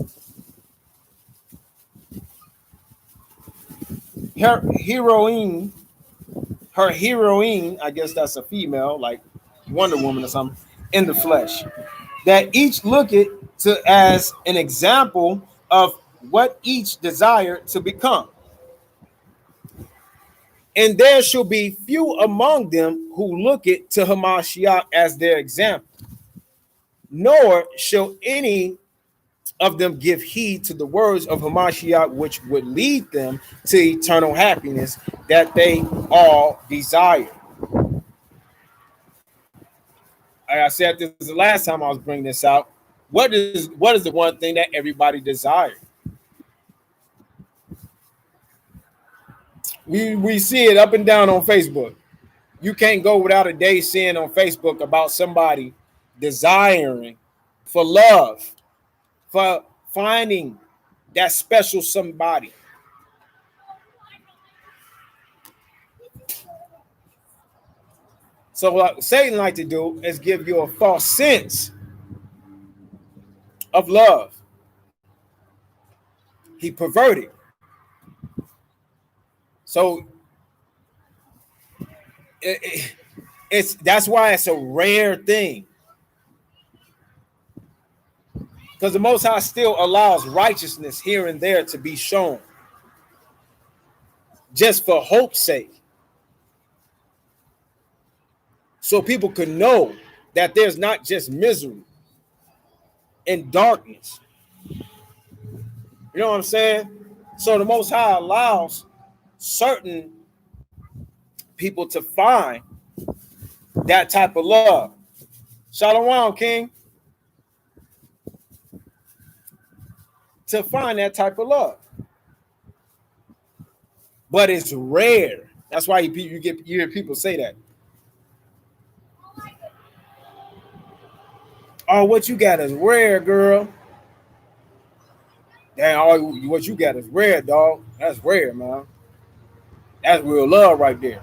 heroine her heroine, I guess that's a female, like Wonder Woman or something, in the flesh. That each look it to as an example of what each desired to become. And there shall be few among them who look it to Hamashiach as their example, nor shall any of them give heed to the words of Hamashiach, which would lead them to eternal happiness that they all desire. Like I said, this is the last time I was bringing this out. What is the one thing that everybody desires? We see it up and down on Facebook. You can't go without a day seeing on Facebook about somebody desiring for love, for finding that special somebody. So what Satan like to do is give you a false sense of love. He perverted. So it's that's why it's a rare thing. Because the Most High still allows righteousness here and there to be shown, just for hope's sake, so people can know that there's not just misery and darkness. You know what I'm saying? So the Most High allows certain people to find that type of love. Shalom, King. To find that type of love. But it's rare. That's why you hear people say that. Oh, what you got is rare, girl. Damn, what you got is rare, dog. That's rare, man. That's real love right there.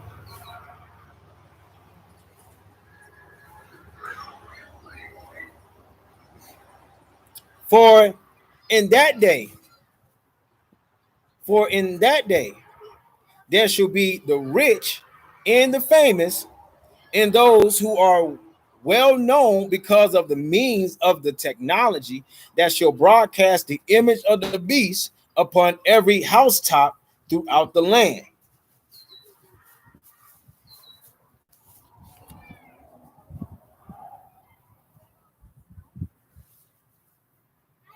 For in that day, there shall be the rich and the famous, and those who are well known because of the means of the technology that shall broadcast the image of the beast upon every housetop throughout the land.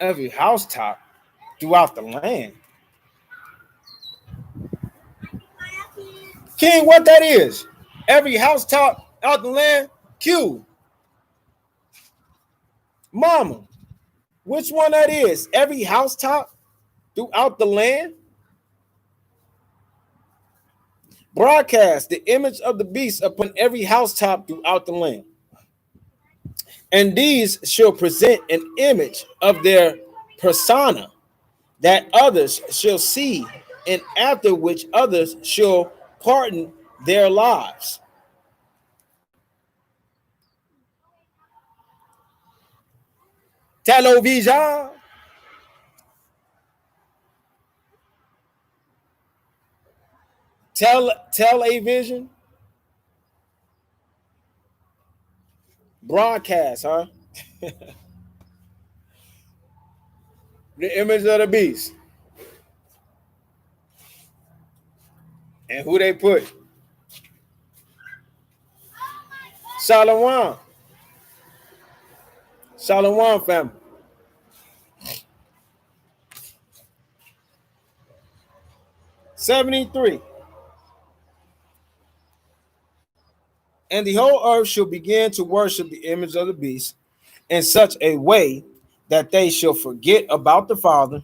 Every housetop throughout the land. King, what that is? Every housetop out the land? Q. Mama, which one that is? Every housetop throughout the land? Broadcast the image of the beast upon every housetop throughout the land. And these shall present an image of their persona that others shall see, and after which others shall pardon their lives. Television. Television. Broadcast, huh? The image of the beast. And who they put? Shalom. Shalom, family. '73. And the whole earth shall begin to worship the image of the beast in such a way that they shall forget about the Father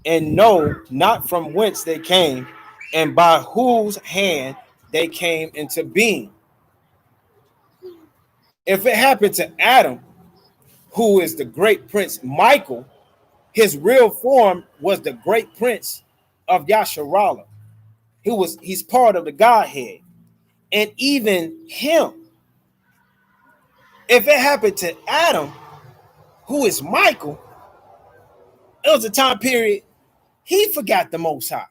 and know not from whence they came and by whose hand they came into being. If it happened to Adam, who is the great prince Michael, his real form was the great prince of Yasharallah. He's part of the Godhead. And even him, if it happened to Adam, who is Michael, it was a time period he forgot the Most High.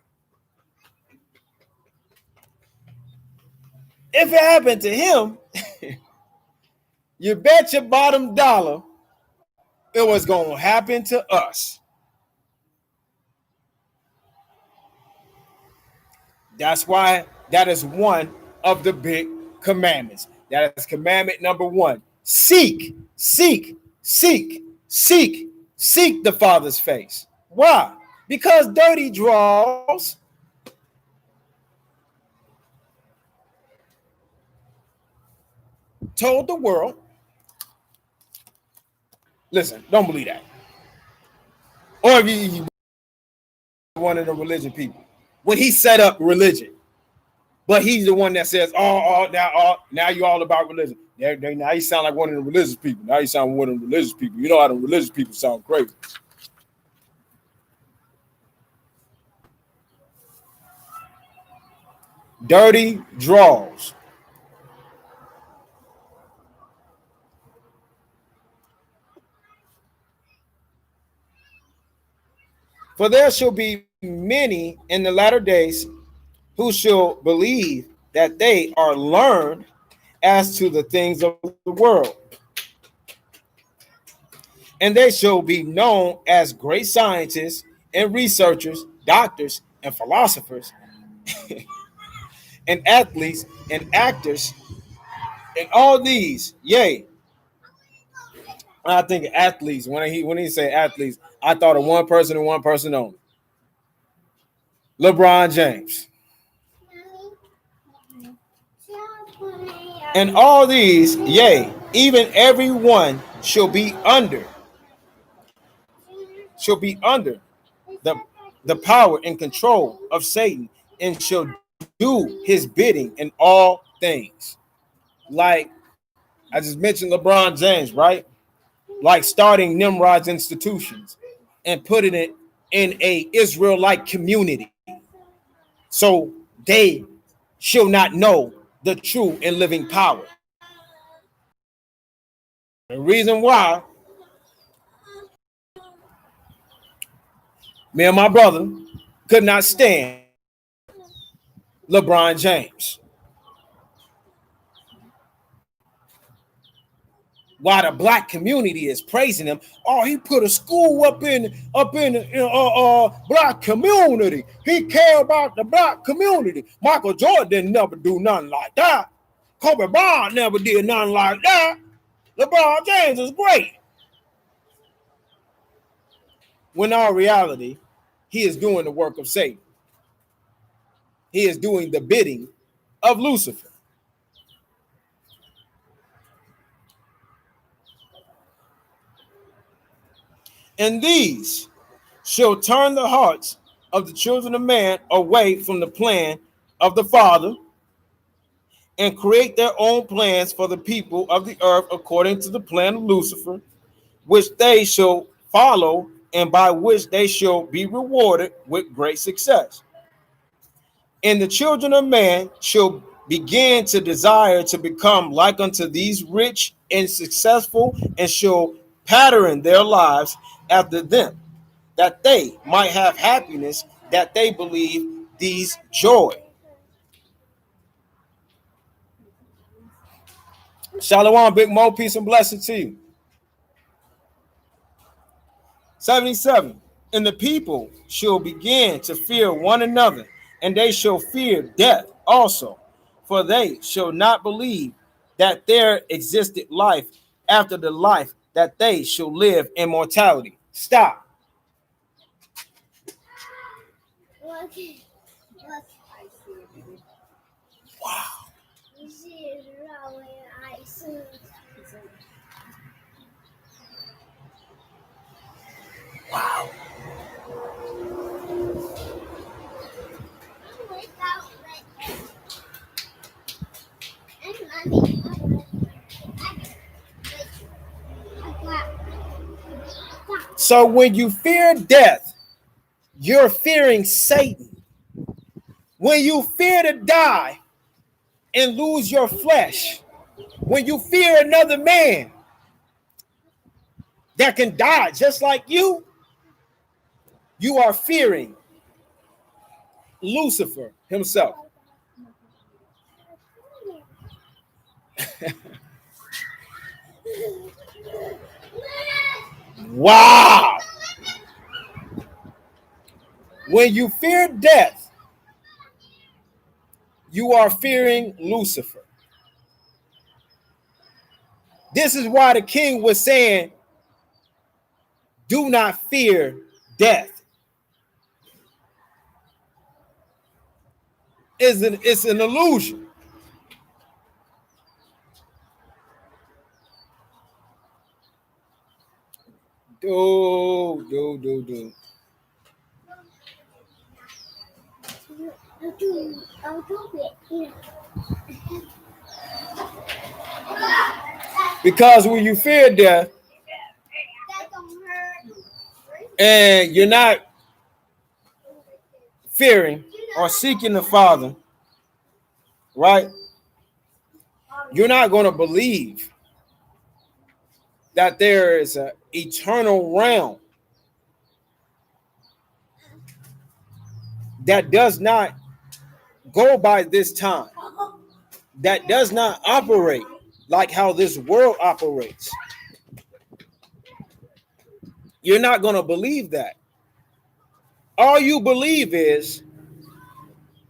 If it happened to him, you bet your bottom dollar it was going to happen to us. That's why that is one of the big commandments. That is commandment number one. Seek, seek, seek, seek, seek the Father's face. Why? Because dirty draws told the world, listen, don't believe that. Or if you one of the religion people, when he set up religion, but he's the one that says, now you're all about religion. Now you sound like one of the religious people. Now you sound like one of the religious people. You know how the religious people sound crazy. Dirty draws. For there shall be many in the latter days who shall believe that they are learned as to the things of the world. And they shall be known as great scientists and researchers, doctors and philosophers, and athletes and actors, and all these, yea. I think athletes, when he said athletes, I thought of one person and one person only. LeBron James. And all these, yea, even every one shall be under the power and control of Satan, and shall do his bidding in all things. Like I just mentioned LeBron James, right? Like starting Nimrod's institutions and putting it in a Israelite community, so they shall not know the true and living power. The reason why me and my brother could not stand LeBron James. While the black community is praising him, oh, he put a school up in black community. He care about the black community. Michael Jordan didn't never do nothing like that. Kobe Bryant never did nothing like that. LeBron James is great. When in all reality, he is doing the work of Satan. He is doing the bidding of Lucifer. And these shall turn the hearts of the children of man away from the plan of the Father, and create their own plans for the people of the earth according to the plan of Lucifer, which they shall follow, and by which they shall be rewarded with great success. And the children of man shall begin to desire to become like unto these rich and successful, and shall pattern their lives after them, that they might have happiness, that they believe these joy. Shalom, Big Mo, peace and blessing to you. 77. And the people shall begin to fear one another, and they shall fear death also, for they shall not believe that there existed life after the life that they shall live in mortality. Stop. Look. Wow. You see it rolling ice. Wow. So when you fear death, you're fearing Satan. When you fear to die and lose your flesh, when you fear another man that can die just like you are fearing Lucifer himself. Wow. When you fear death, you are fearing Lucifer. This is why the king was saying, do not fear death. It's an illusion. Do. I'll do it. Because when you fear death That don't hurt. and you're not fearing or seeking the Father, right? You're not going to believe that there is an eternal realm that does not go by this time, that does not operate like how this world operates. You're not going to believe that. All you believe is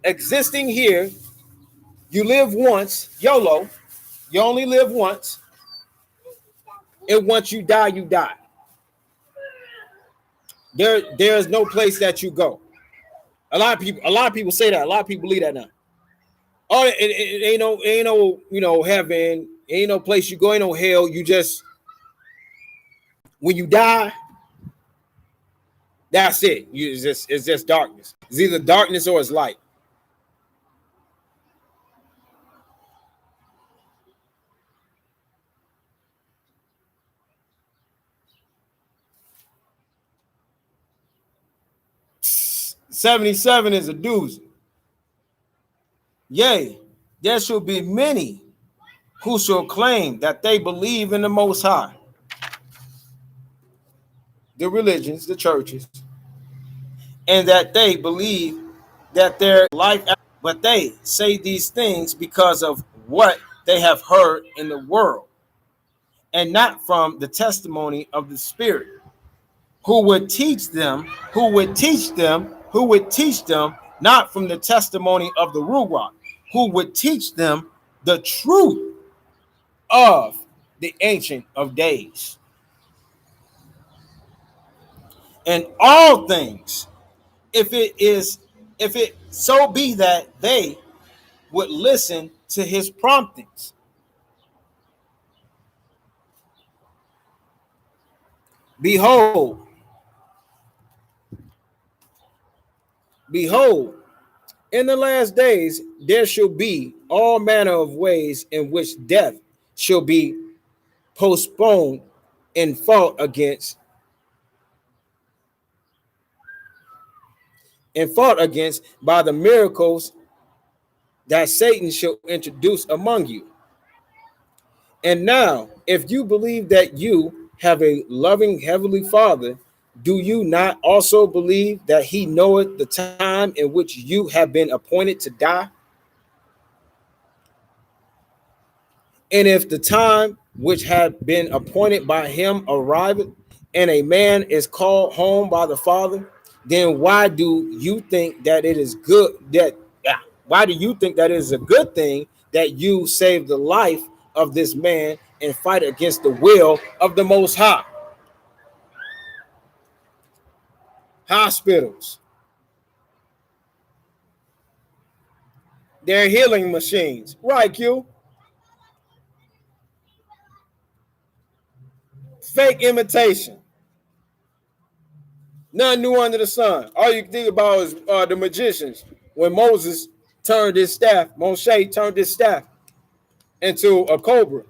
existing here. You live once, YOLO. You only live once. And once you die, you die. There's no place that you go. A lot of people say that. A lot of people believe that now. Oh, it ain't no, heaven. Ain't no place you go. Ain't no hell. You just, when you die, that's it. It's just darkness. It's either darkness or it's light. $77 is a doozy. Yea, there shall be many who shall claim that they believe in the Most High. The religions, the churches, and that they believe that their life, but they say these things because of what they have heard in the world, and not from the testimony of the Spirit, who would teach them, not from the testimony of the Ruach, who would teach them the truth of the Ancient of Days. And all things, if it so be that they would listen to his promptings. Behold, in the last days there shall be all manner of ways in which death shall be postponed and fought against by the miracles that Satan shall introduce among you. And now, if you believe that you have a loving heavenly Father, do you not also believe that he knoweth the time in which you have been appointed to die? And if the time which had been appointed by him arriveth, and a man is called home by the Father, then why do you think that it is good why do you think that it is a good thing that you save the life of this man and fight against the will of the Most High? Hospitals, they're healing machines, right? Q. Fake imitation. Nothing new under the sun. All you can think about is the magicians. When Moses turned his staff, Moshe turned his staff into a cobra.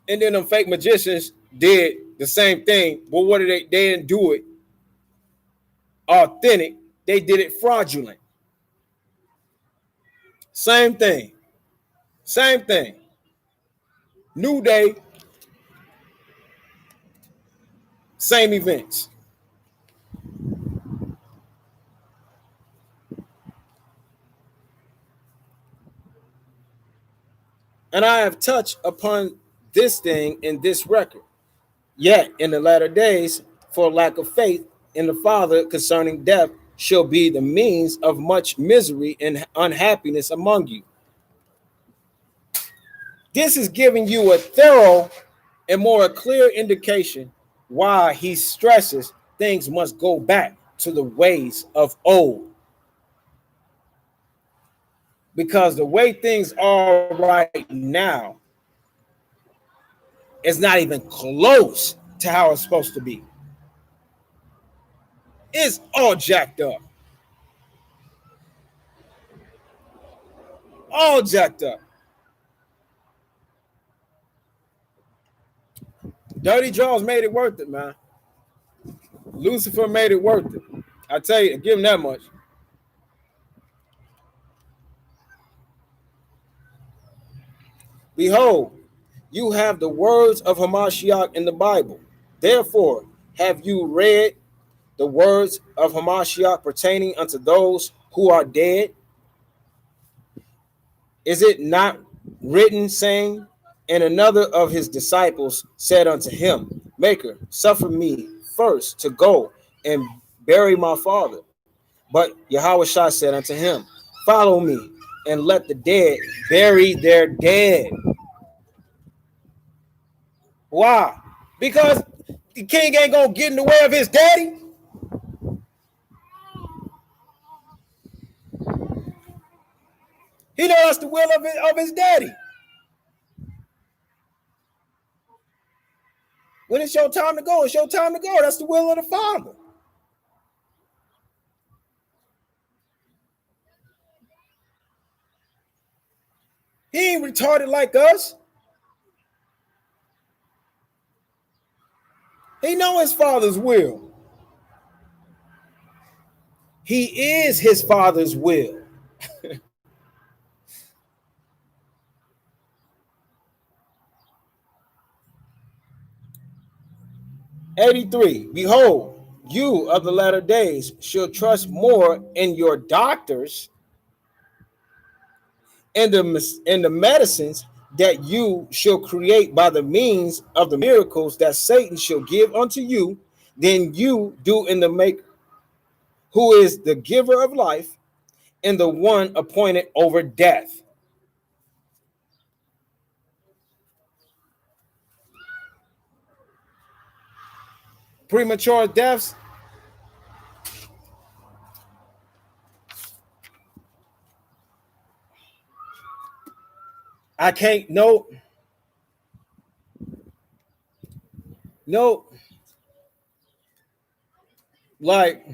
And then them fake magicians did the same thing. But what did they didn't do it authentic. They did it fraudulent. Same thing. Same thing. New day, same events. And I have touched upon this thing in this record. Yet in the latter days, for lack of faith in the Father concerning death, shall be the means of much misery and unhappiness among you. This is giving you a thorough and more clear indication why he stresses things must go back to the ways of old. Because the way things are right now is not even close to how it's supposed to be. It's all jacked up. All jacked up. Dirty Draws made it worth it, man. Lucifer made it worth it. I tell you, give him that much. Behold, you have the words of Hamashiach in the Bible. Therefore, have you read the words of Hamashiach pertaining unto those who are dead? Is it not written, saying, and another of his disciples said unto him, Maker, suffer me first to go and bury my father. But Yahushua said unto him, Follow me, and let the dead bury their dead. Why? Because the king ain't gonna get in the way of his daddy. He knows the will of his daddy. When it's your time to go, it's your time to go. That's the will of the Father. He ain't retarded like us. He knows his Father's will. He is his Father's will. 83. Behold, you of the latter days shall trust more in your doctors and the medicines that you shall create by the means of the miracles that Satan shall give unto you than you do in the Maker, who is the giver of life and the one appointed over death. Premature deaths. I can't, no, like,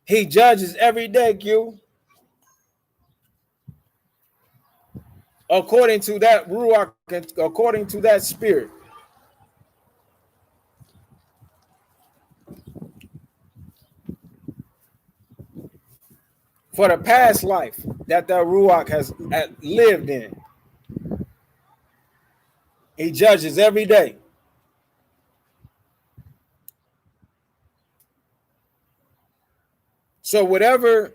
he judges every day, Q. According to that Ruach, according to that spirit. For the past life that Ruach has lived in. He judges every day. So whatever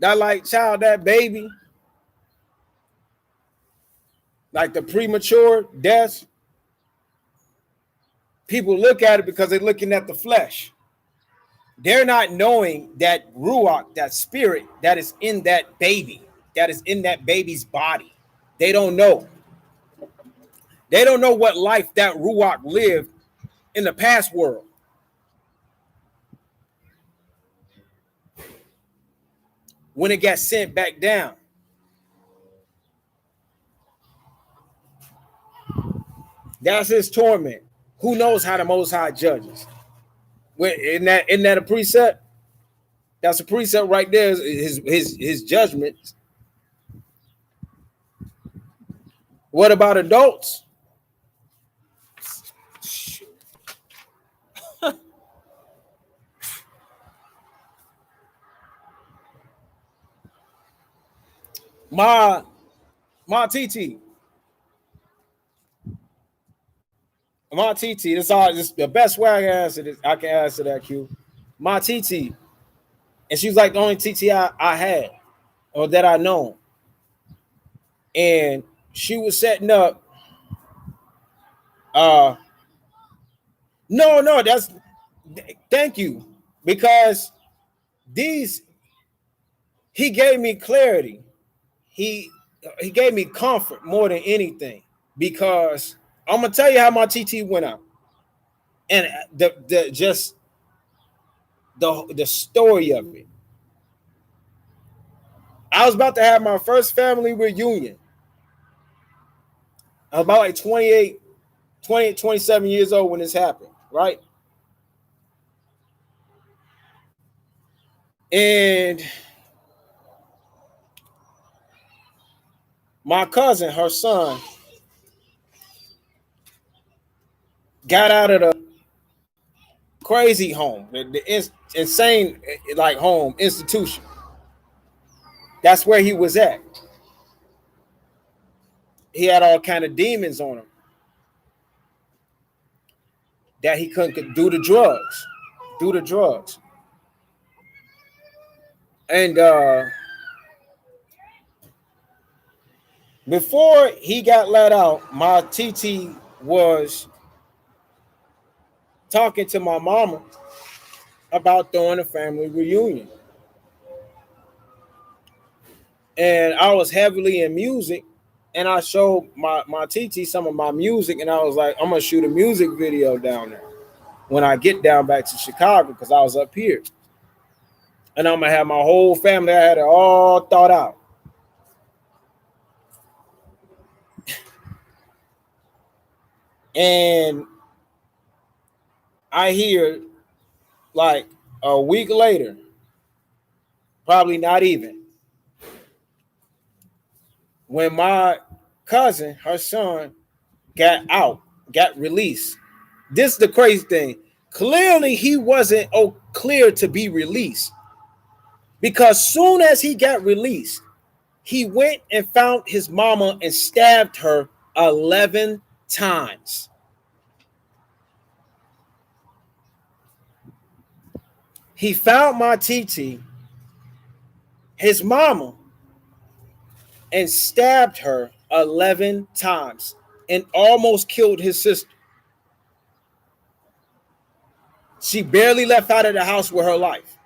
that like child, that baby, like the premature deaths, people look at it because they're looking at the flesh. They're not knowing that Ruach, that spirit that is in that baby, that is in that baby's body. They don't know. They don't know what life that Ruach lived in the past world. When it got sent back down. That's his torment. Who knows how the Most High judges? Isn't that a precept? That's a precept right there. His judgment. What about adults? My TT. My TT. This all just the best way I can answer this. I can answer that, Q. My TT. And she was like the only TT I had. or that I know. And she was setting up. No, that's thank you. Because he gave me clarity. He gave me comfort more than anything. Because I'm gonna tell you how my TT went out. And the story of it. I was about to have my first family reunion. I was about like 28, 27 years old when this happened, right? And my cousin, her son, got out of the crazy home, the insane like home institution. That's where he was at. He had all kind of demons on him that he couldn't do the drugs. And before he got let out, my TT was talking to my mama about throwing a family reunion. And I was heavily in music, and I showed my TT some of my music, and I was like, I'm gonna shoot a music video down there when I get down back to Chicago, because I was up here. And I'm gonna have my whole family. I had it all thought out. And I hear like a week later, probably not even, when my cousin, her son, got released. This is the crazy thing. Clearly, he wasn't clear to be released, because soon as he got released, he went and found his mama and stabbed her 11 times. He found my TT, his mama, and stabbed her 11 times and almost killed his sister. She barely left out of the house with her life.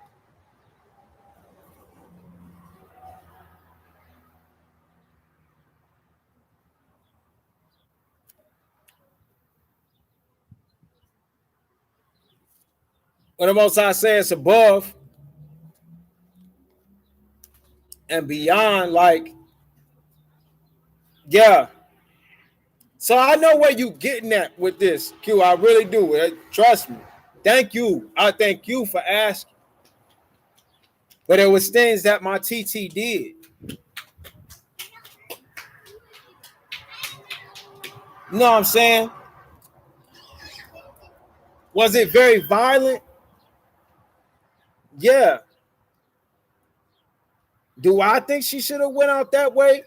When the Most High says above and beyond, like, yeah. So I know where you getting at with this, Q. I really do. Trust me. Thank you. I thank you for asking. But it was things that my TT did. You know what I'm saying? Was it very violent? Yeah. Do I think she should have went out that way?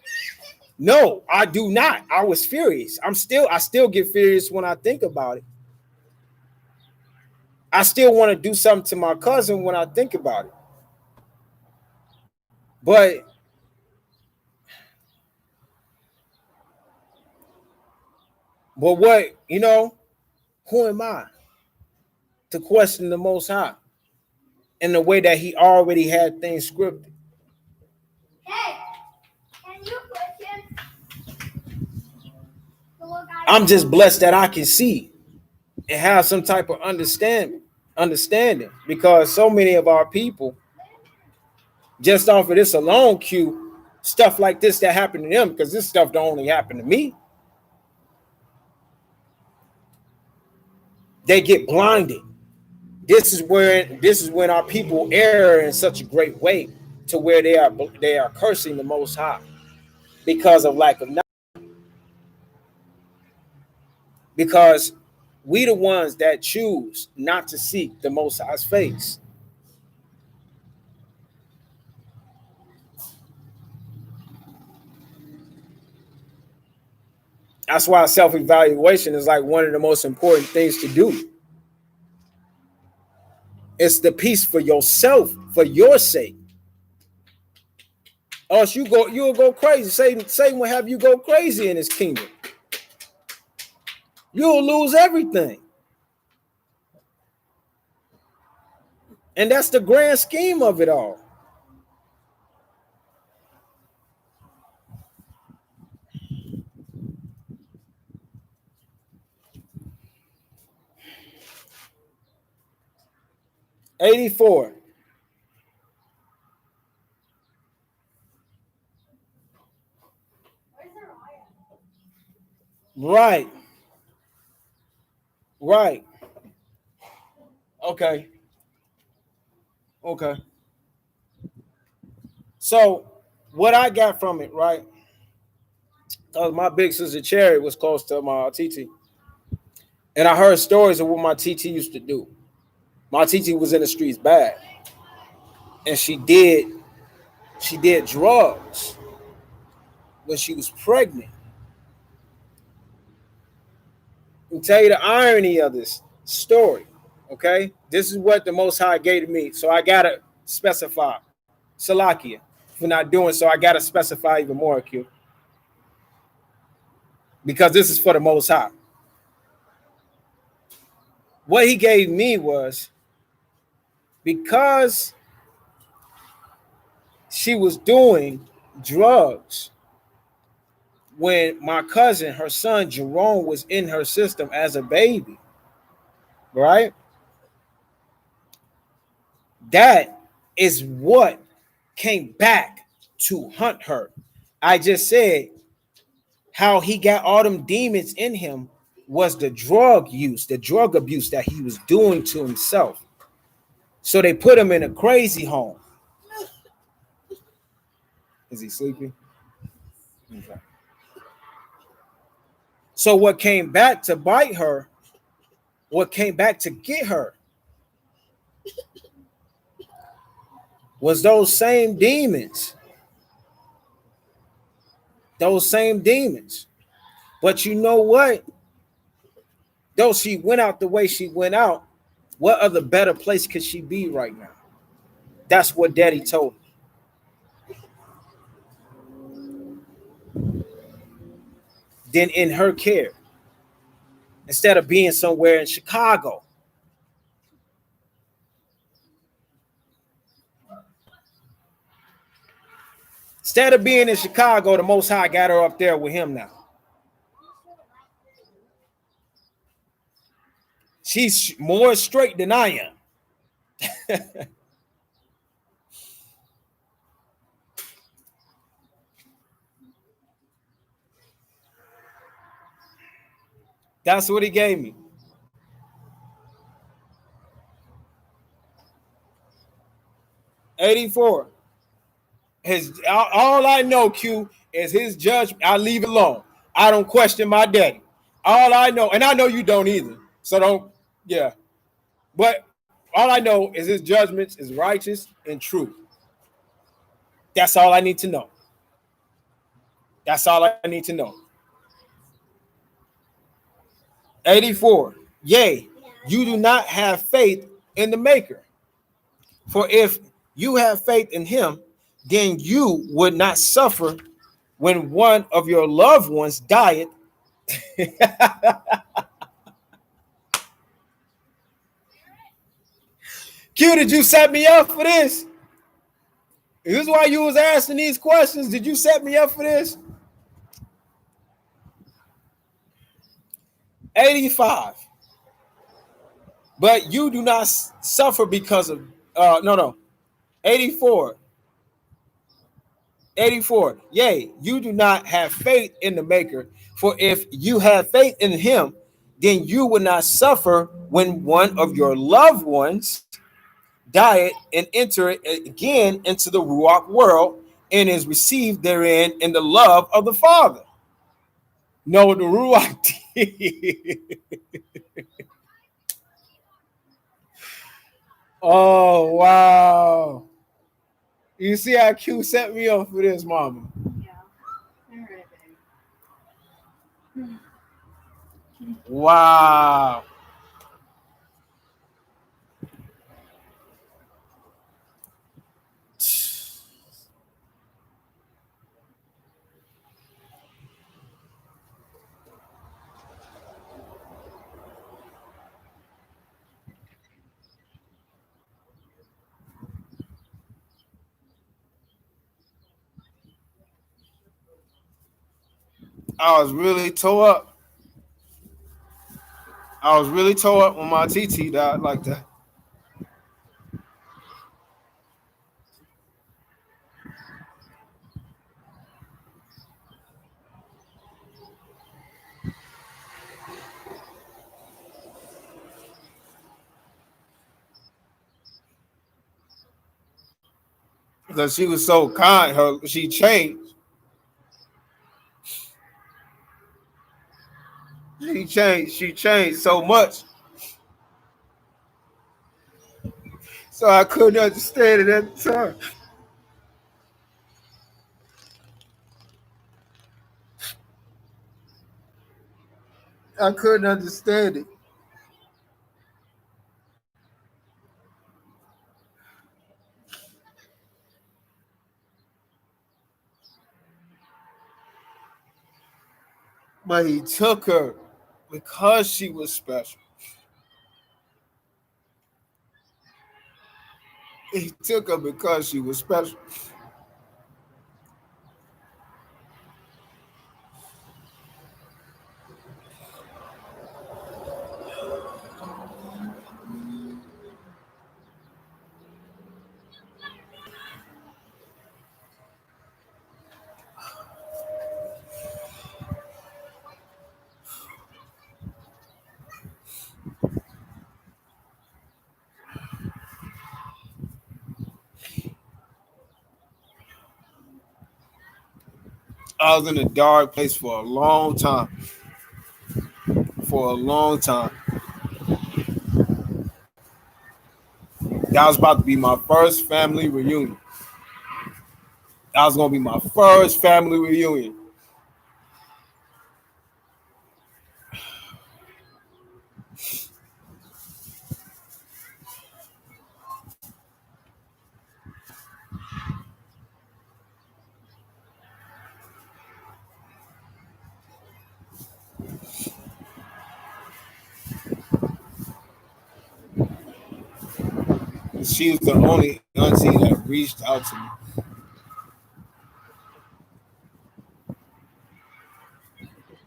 No, I do not. I was furious. I still get furious when I think about it. I still want to do something to my cousin when I think about it. But what, who am I to question the Most High in the way that he already had things scripted? Hey, can you question? I'm just blessed that I can see and have some type of understanding, because so many of our people, just off of this alone, Q, stuff like this that happened to them, because this stuff don't only happen to me. They get blinded. This is when our people err in such a great way, to where they are cursing the Most High because of lack of knowledge. Because we the ones that choose not to seek the Most High's face. That's why self-evaluation is like one of the most important things to do. It's the peace for yourself, for your sake, Or else you'll go crazy. Satan will have you go crazy in his kingdom. You'll lose everything. And that's the grand scheme of it all. '84. Right. Right. Okay. Okay. So what I got from it, right? Because my big sister Cherry was close to my TT. And I heard stories of what my TT used to do. My TT was in the streets bad. And she did drugs when she was pregnant. I'll tell you the irony of this story. Okay? This is what the Most High gave to me. So I gotta specify. Salakia. For not doing so, I gotta specify even more, Q. Because this is for the Most High. What he gave me was because she was doing drugs when my cousin, her son Jerome, was in her system as a baby, right? That is what came back to hunt her. I just said how he got all them demons in him was the drug use, the drug abuse that he was doing to himself. So they put him in a crazy home. Is he sleeping? Okay. So what came back to bite her, what came back to get her was those same demons. Those same demons. But you know what? Though she went out the way she went out, what other better place could she be right now? That's what Daddy told me. Than in her care. Instead of being somewhere in Chicago. Instead of being in Chicago, the Most High got her up there with him now. She's more straight than I am. That's what he gave me. '84. All I know, Q, is his judgment. I leave it alone. I don't question my daddy. All I know, and I know you don't either. So don't, yeah. But all I know is his judgments is righteous and true. That's all I need to know. That's all I need to know. '84. Yea, you do not have faith in the Maker. For if you have faith in him, then you would not suffer when one of your loved ones died. Q, did you set me up for this? Is this why you was asking these questions? Did you set me up for this? 85. But you do not suffer because of 84. 84. Yea, you do not have faith in the Maker. For if you have faith in him, then you will not suffer when one of your loved ones died and enter again into the Ruach world and is received therein in the love of the Father. No, the Ruach. Oh, wow. You see how Q set me up for this, mama. Yeah. All right, baby. Wow. I was really tore up. I was really tore up when my TT died like that. Because she was so kind. She changed. She changed. She changed so much. So I couldn't understand it at the time. I couldn't understand it. But he took her because she was special. He took her because she was special. I was in a dark place for a long time. For a long time. That was about to be my first family reunion. That was going to be my first family reunion. She was the only auntie that reached out to me.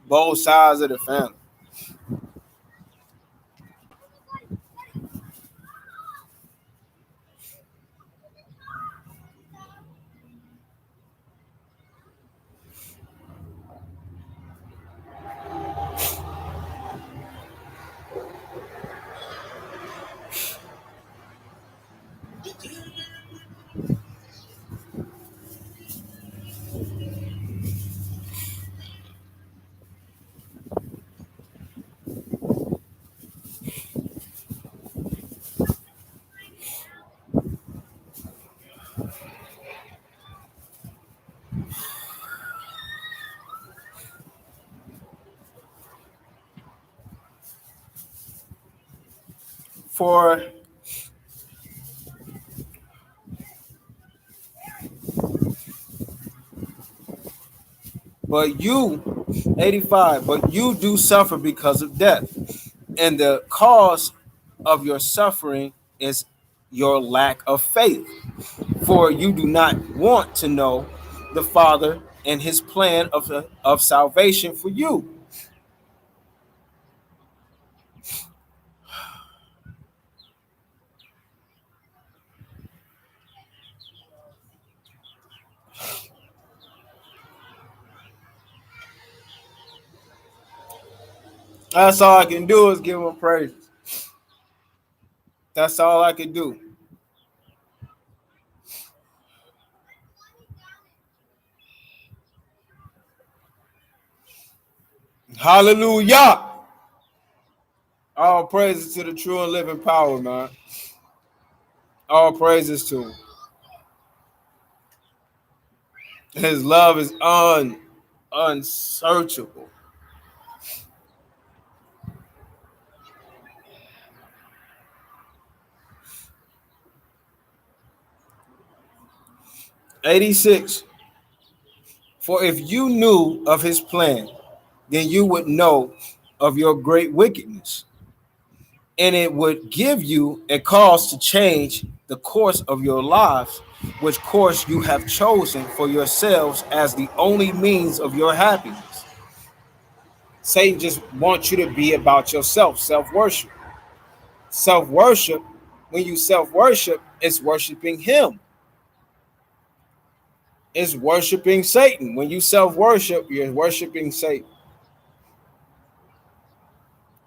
Both sides of the family. But you, 85, but you do suffer because of death. And the cause of your suffering is your lack of faith. For you do not want to know the Father and his plan of salvation for you. That's all I can do is give him praise. That's all I can do. Hallelujah. All praises to the true and living power, man. All praises to him. His love is unsearchable. '86. For if you knew of his plan, then you would know of your great wickedness, and it would give you a cause to change the course of your lives, which course you have chosen for yourselves as the only means of your happiness. Satan just wants you to be about yourself, self-worship. Self-worship, when you self-worship, it's worshiping him. It's worshiping Satan. When you self-worship, you're worshiping Satan.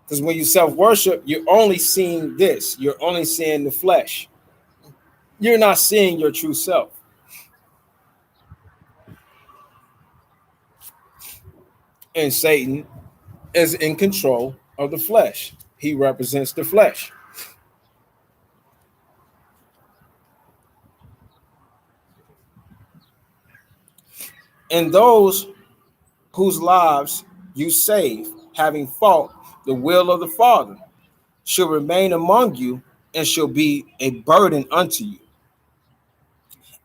Because when you self-worship, you're only seeing this. You're only seeing the flesh. You're not seeing your true self. And Satan is in control of the flesh. He represents the flesh. And those whose lives you save, having fought the will of the Father, shall remain among you and shall be a burden unto you.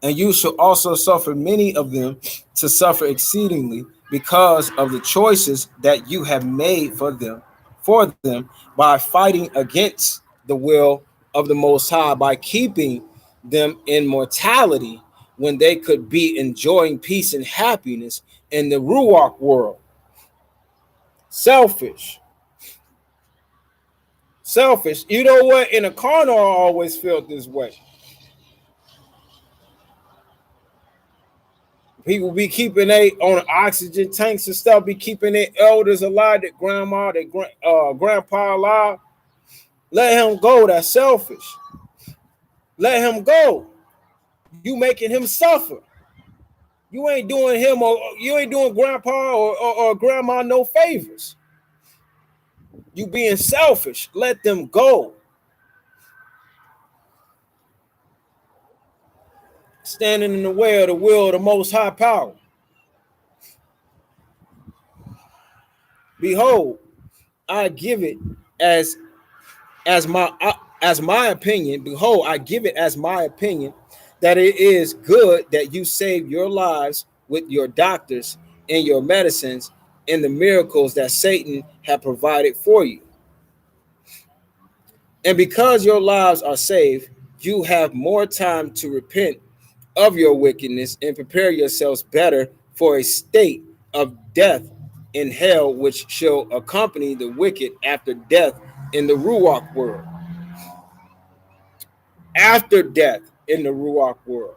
And you shall also suffer many of them to suffer exceedingly because of the choices that you have made for them by fighting against the will of the Most High, by keeping them in mortality when they could be enjoying peace and happiness in the Ruach world. Selfish. You know what? In a carnal, I always felt this way. People be keeping they on oxygen tanks and stuff, be keeping their elders alive, their grandma, their grandpa alive. Let him go. That's selfish. Let him go. You making him suffer. You ain't doing him or you ain't doing grandpa or grandma no favors. You being selfish. Let them go. Standing in the way of the will of the Most High Power. Behold, I give it as my opinion. Behold, I give it as my opinion that it is good that you save your lives with your doctors and your medicines and the miracles that Satan had provided for you. And because your lives are saved, you have more time to repent of your wickedness and prepare yourselves better for a state of death in hell, which shall accompany the wicked after death in the Ruach world. After death in the Ruach world.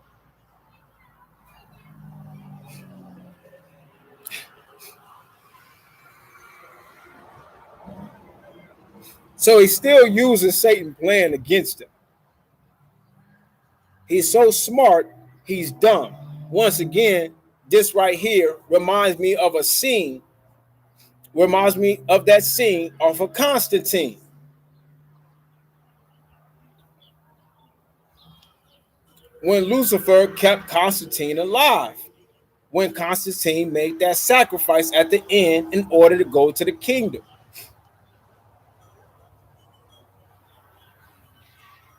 So he still uses Satan's plan against him. He's so smart, he's dumb. Once again, this right here reminds me of a scene, reminds me of that scene off of Constantine. When Lucifer kept Constantine alive, when Constantine made that sacrifice at the end in order to go to the kingdom.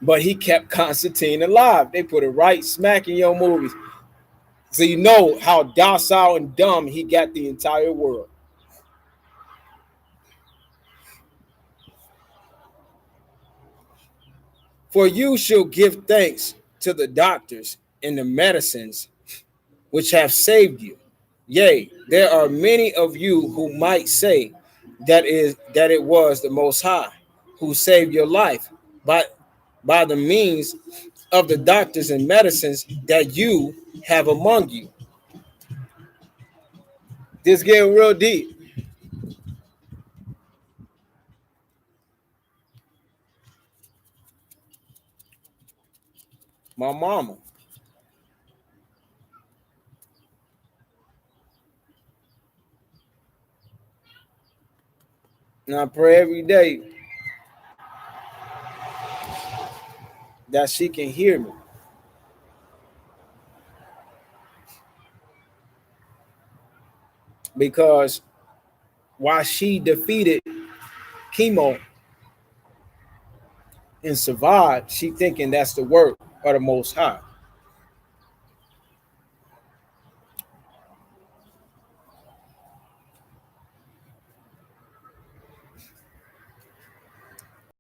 But he kept Constantine alive. They put it right smack in your movies. So you know how docile and dumb he got the entire world. For you shall give thanks to the doctors and the medicines which have saved you. Yea, there are many of you who might say that it was the Most High who saved your life by the means of the doctors and medicines that you have among you. This getting real deep. My mama. And I pray every day that she can hear me. Because while she defeated chemo and survived, she thinking that's the work of the Most High.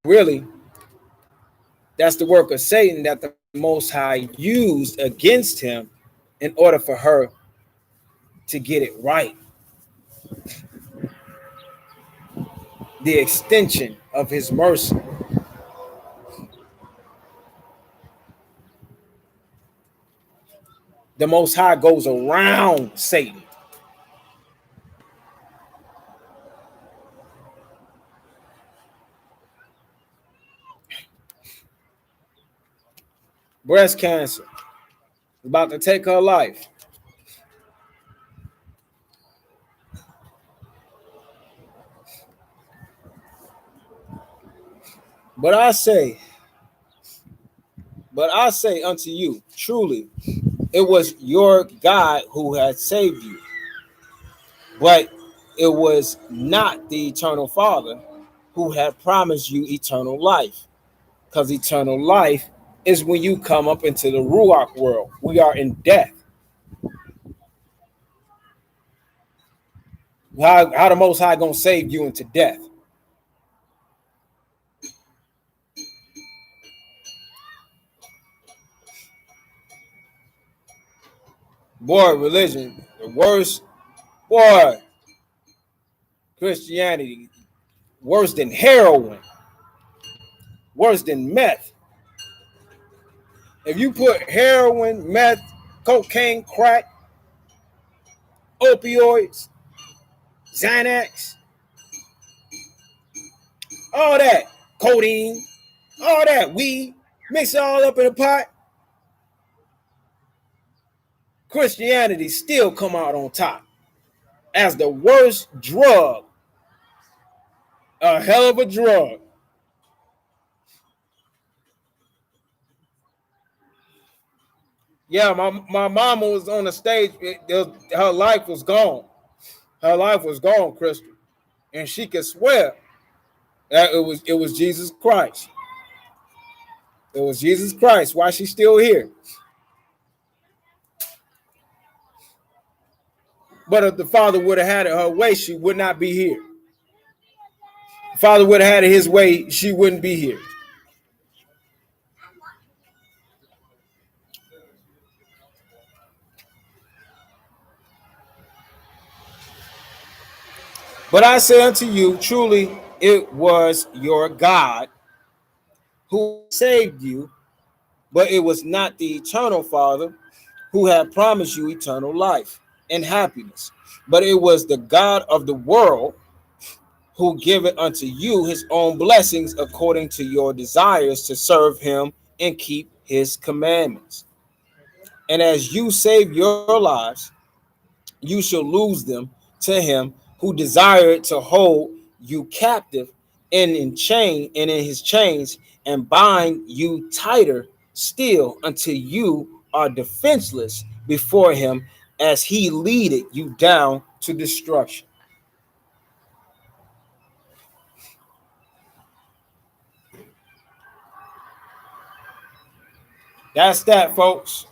Really, that's the work of Satan that the Most High used against him in order for her to get it right. the extension of his mercy. The Most High goes around Satan. Breast cancer about to take her life. But I say unto you, truly, it was your God who had saved you, but it was not the eternal Father who had promised you eternal life. Because eternal life is when you come up into the Ruach world. We are in death. How the Most High gonna save you into death? Boy, religion, the worst. Boy, Christianity, worse than heroin, worse than meth. If you put heroin, meth, cocaine, crack, opioids, Xanax, all that, codeine, all that, weed, mix it all up in a pot, Christianity still come out on top as the worst drug, a hell of a drug. Yeah, my mama was on the stage. Her life was gone. Her life was gone, Crystal, and she could swear that it was Jesus Christ. It was Jesus Christ. Why she's still here? But if the Father would have had it her way, she would not be here. If the Father would have had it his way, she wouldn't be here. But I say unto you, truly, it was your God who saved you, but it was not the eternal Father who had promised you eternal life and happiness, but it was the God of the world who giveth unto you his own blessings according to your desires to serve him and keep his commandments. And as you save your lives, you shall lose them to him who desired to hold you captive and in his chains and bind you tighter still until you are defenseless before him as he leadeth you down to destruction. That's that, folks.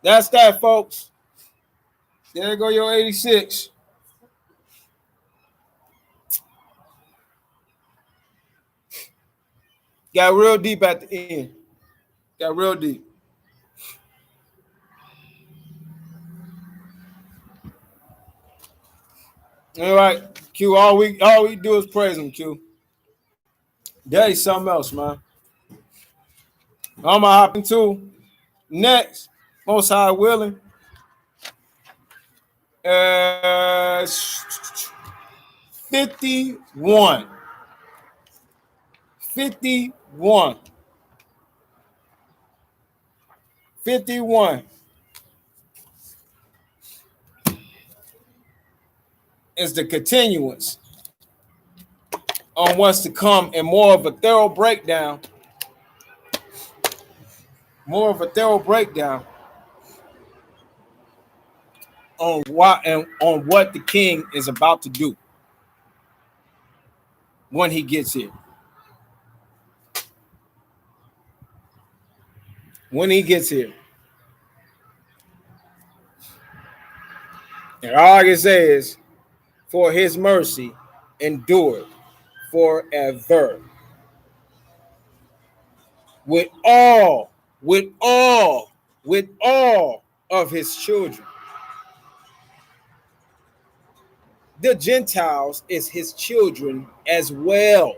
That's that, folks. There go your 86. Got real deep at the end. Got real deep. All right, Q. All we do is praise him, Q. Daddy's something else, man. I'm gonna hop into next. Most High willing. 51. 51. 51 is the continuance on what's to come and more of a thorough breakdown. More of a thorough breakdown on why and on what the king is about to do when he gets here. When he gets here. And all I can say is, for his mercy endured forever. With all of his children. the Gentiles is his children as well.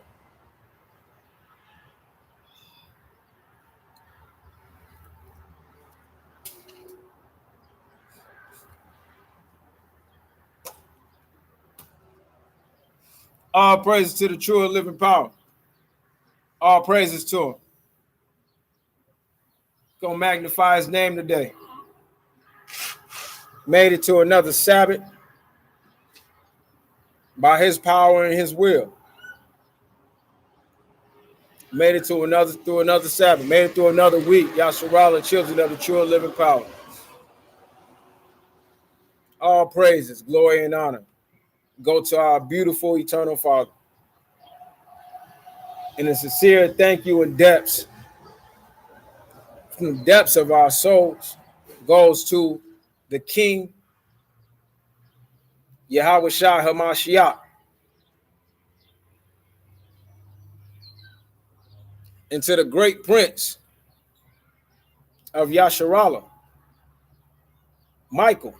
All praises to the true and living power. All praises to him. Gonna magnify his name today. Made it to another Sabbath by his power and his will. Made it to another Sabbath. Made it through another week. Yasharala, children of the true and living power. All praises, glory, and honor go to our beautiful eternal Father. And a sincere thank you in depths, from the depths of our souls, goes to the King, Yahweh Shai Hamashiach, and to the great prince of Yasharala, Michael.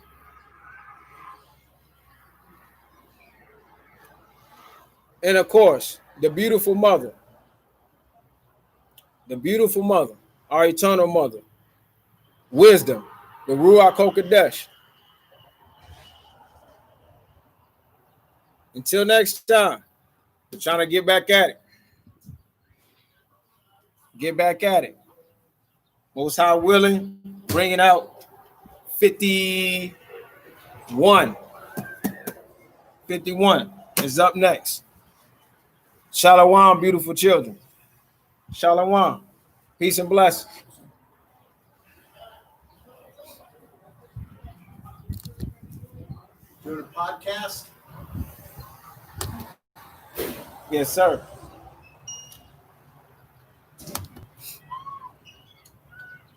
And of course, the beautiful mother, our eternal mother, wisdom, the Ruach HaKodesh. Until next time, we're trying to get back at it. Get back at it. Most High willing, bringing out 51. 51 is up next. Shalom, beautiful children. Shalom. Peace and blessings. Doing a podcast? Yes, sir.